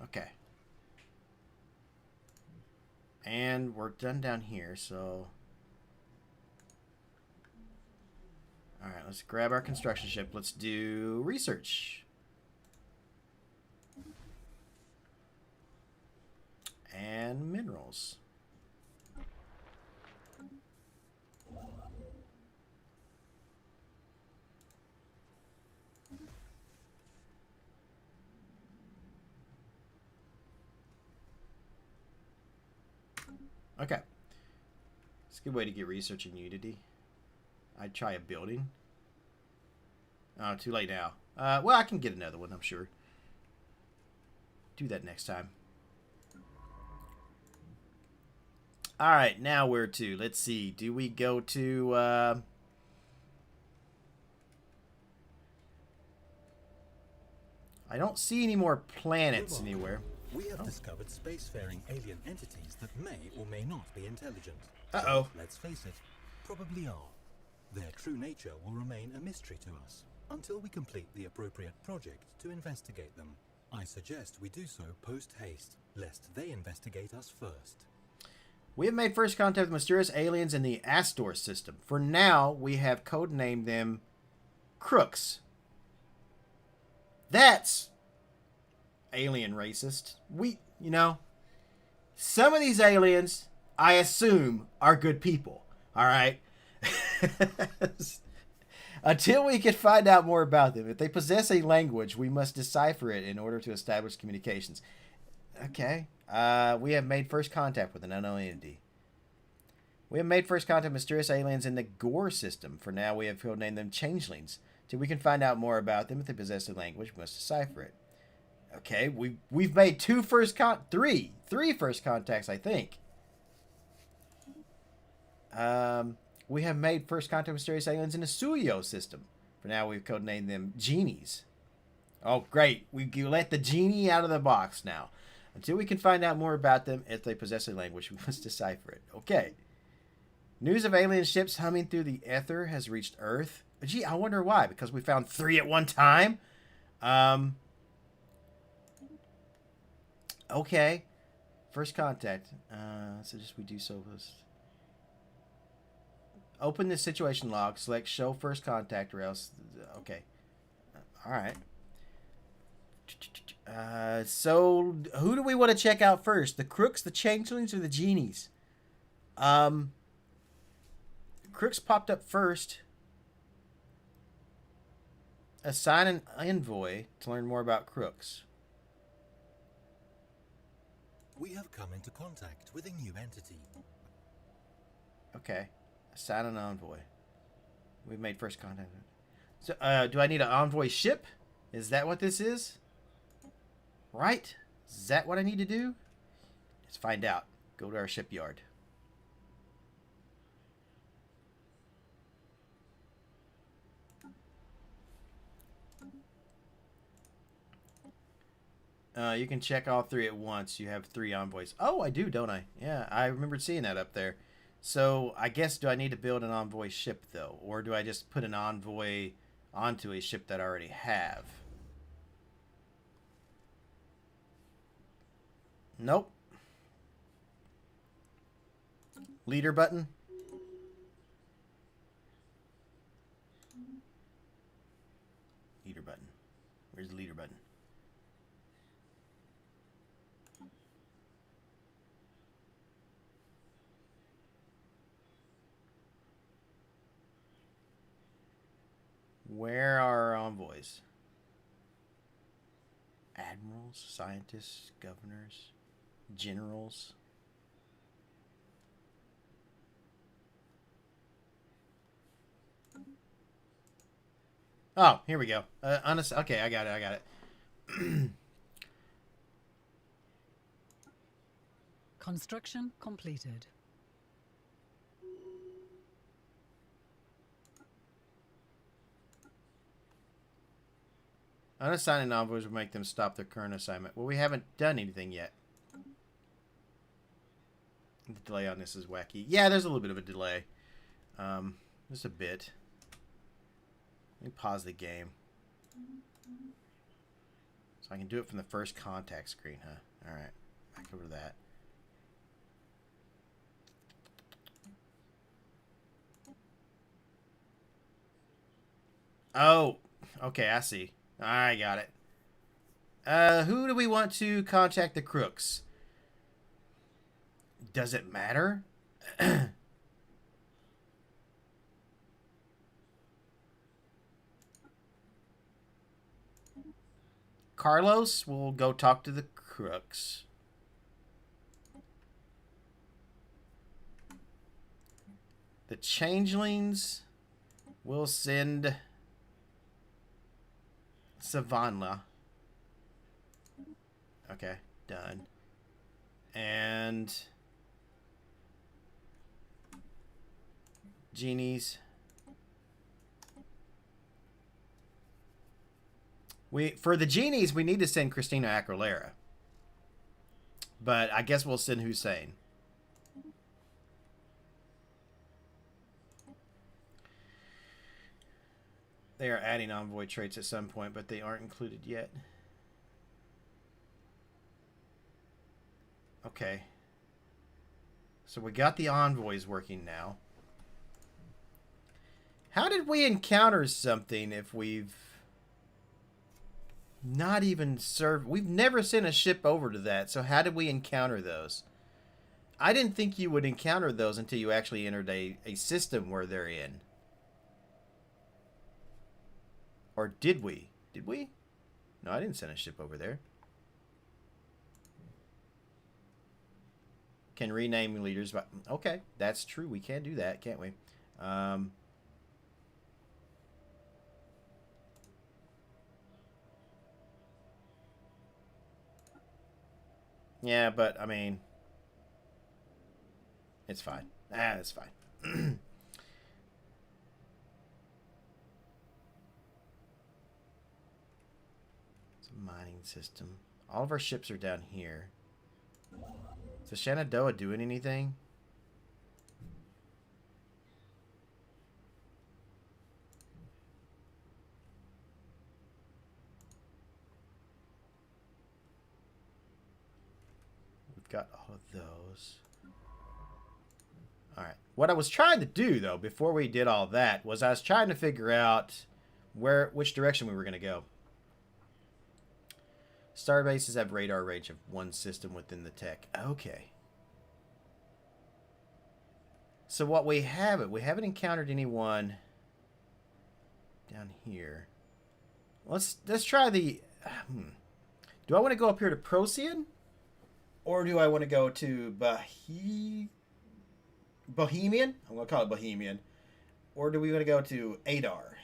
Okay. And we're done down here, so... Alright, let's grab our construction ship. Let's do research. And minerals. Okay. It's a good way to get research in Unity. I'd try a building. Oh, too late now. Well, I can get another one, I'm sure. Do that next time. Alright, now where to? Let's see. Do we go to... I don't see any more planets anywhere. We have discovered spacefaring alien entities that may or may not be intelligent. Uh-oh. Let's face it, probably are. Their true nature will remain a mystery to us until we complete the appropriate project to investigate them. I suggest we do so post-haste, lest they investigate us first. We have made first contact with mysterious aliens in the Astor system. For now, we have codenamed them Crooks. That's alien racist. Some of these aliens, I assume, are good people. All right? Until we can find out more about them. If they possess a language, we must decipher it in order to establish communications. Okay. We have made first contact with an unknown entity. We have made first contact with mysterious aliens in the Gore system. For now, we have codenamed them Changelings. Till we can find out more about them, if they possess a language, we must decipher it. Okay, we've made three first contacts, I think. We have made first contact with mysterious aliens in the Suyo system. For now, we've codenamed them Genies. Oh, great. We let the genie out of the box now. Until we can find out more about them, if they possess a language, we must decipher it. Okay. News of alien ships humming through the ether has reached Earth. Gee, I wonder why. Because we found 3 at one time? Okay. First contact. Suggest we do so. Open the situation log. Select show first contact or else. Okay. Alright. So, who do we want to check out first? The Crooks, the Changelings, or the Genies? Crooks popped up first. Assign an envoy to learn more about Crooks. We have come into contact with a new entity. Okay. Assign an envoy. We've made first contact. So, do I need an envoy ship? Is that what this is? Right? Is that what I need to do? Let's find out. Go to our shipyard. You can check all 3 at once. You have 3 envoys. Oh, I do, don't I? Yeah, I remember seeing that up there. So, I guess, do I need to build an envoy ship, though? Or do I just put an envoy onto a ship that I already have? Nope. Leader button. Leader button. Where's the leader button? Where are our envoys? Admirals, scientists, governors, generals. Oh, here we go. Okay, I got it. Construction completed. Unassigning envoys will make them stop their current assignment. Well, we haven't done anything yet. The delay on this is wacky. Yeah, there's a little bit of a delay. Just a bit. Let me pause the game. So I can do it from the first contact screen, huh? Alright. Back over to that. Oh, okay, I see. I got it. Who do we want to contact the crooks? Does it matter? Carlos will go talk to the crooks. The changelings will send Savannah. Okay, done. And genies. For the genies, we need to send Christina Aguilera. But I guess we'll send Hussein. They are adding envoy traits at some point, but they aren't included yet. Okay. So we got the envoys working now. How did we encounter something if we've not even served? We've never sent a ship over to that, so how did we encounter those? I didn't think you would encounter those until you actually entered a system where they're in. Or did we? Did we? No, I didn't send a ship over there. Can rename leaders by... Okay, that's true. We can do that, can't we? Yeah, but, I mean... It's fine. It's fine. Mining system. All of our ships are down here. Is the Shenandoah doing anything? We've got all of those. Alright. What I was trying to do, though, before we did all that, was I was trying to figure out which direction we were going to go. Star bases have radar range of one system within the tech. Okay. So what we haven't encountered anyone down here. Let's try the... Do I want to go up here to Procyon? Or do I want to go to Bohemian? I'm going to call it Bohemian. Or do we want to go to Adar?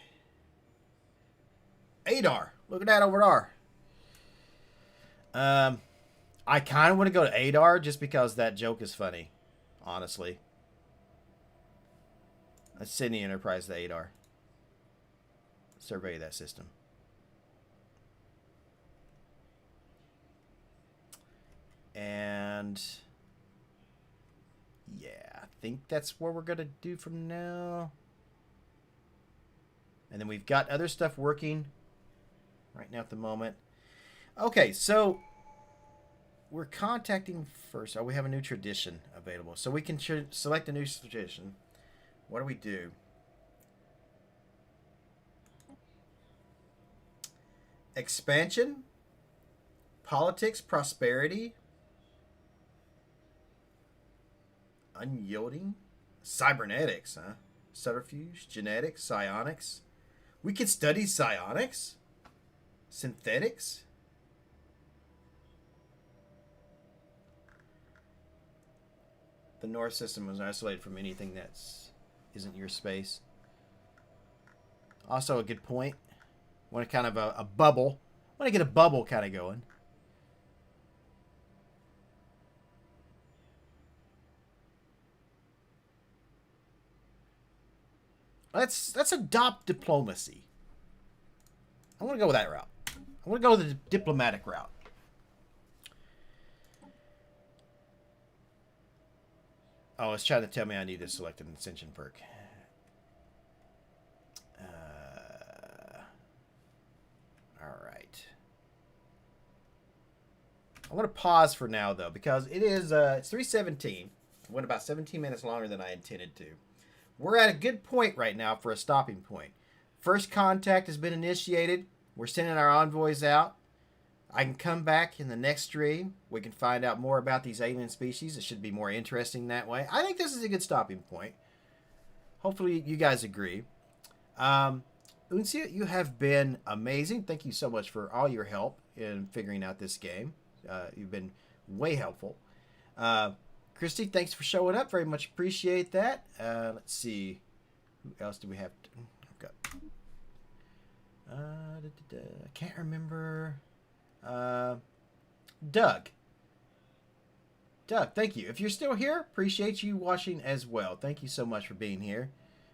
Adar! Look at that over there. I kind of want to go to Adar just because that joke is funny, honestly. Let's send the Enterprise to Adar. Survey that system. And yeah, I think that's where we're going to do from now. And then we've got other stuff working right now at the moment. Okay, so we're contacting first. Oh, we have a new tradition available. So we can select a new tradition. What do we do? Expansion, politics, prosperity, unyielding, cybernetics, huh? Subterfuge, genetics, psionics. We could study psionics, synthetics. The North system was isolated from anything that isn't your space. Also a good point. Want a kind of a bubble. Want to get a bubble kind of going. Let's adopt diplomacy. I want to go with that route. I want to go with the diplomatic route. Oh, it's trying to tell me I need to select an ascension perk. All right. I want to pause for now though because it is it's 3:17. I went about 17 minutes longer than I intended to. We're at a good point right now for a stopping point. First contact has been initiated. We're sending our envoys out. I can come back in the next stream. We can find out more about these alien species. It should be more interesting that way. I think this is a good stopping point. Hopefully you guys agree. Uncia, you have been amazing. Thank you so much for all your help in figuring out this game. You've been way helpful. Christy, thanks for showing up. Very much appreciate that. Let's see. Who else do we have? Okay. I can't remember. Doug. Doug, thank you. If you're still here, appreciate you watching as well. Thank you so much for being here.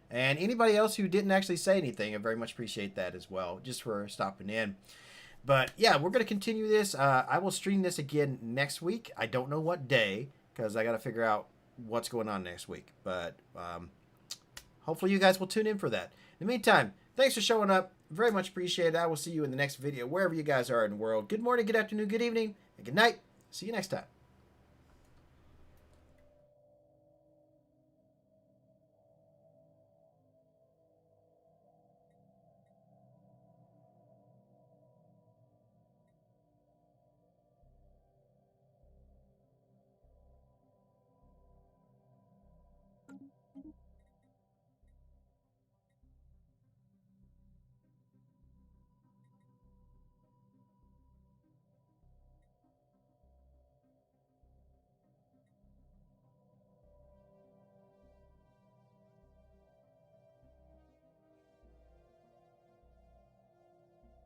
And anybody else who didn't actually say anything, I very much appreciate that as well, just for stopping in. But yeah, we're going to continue this. I will stream this again next week. I don't know what day, because I got to figure out what's going on next week. But hopefully you guys will tune in for that. In the meantime, thanks for showing up. Very much appreciated. I will see you in the next video, wherever you guys are in the world. Good morning, good afternoon, good evening, and good night. See you next time.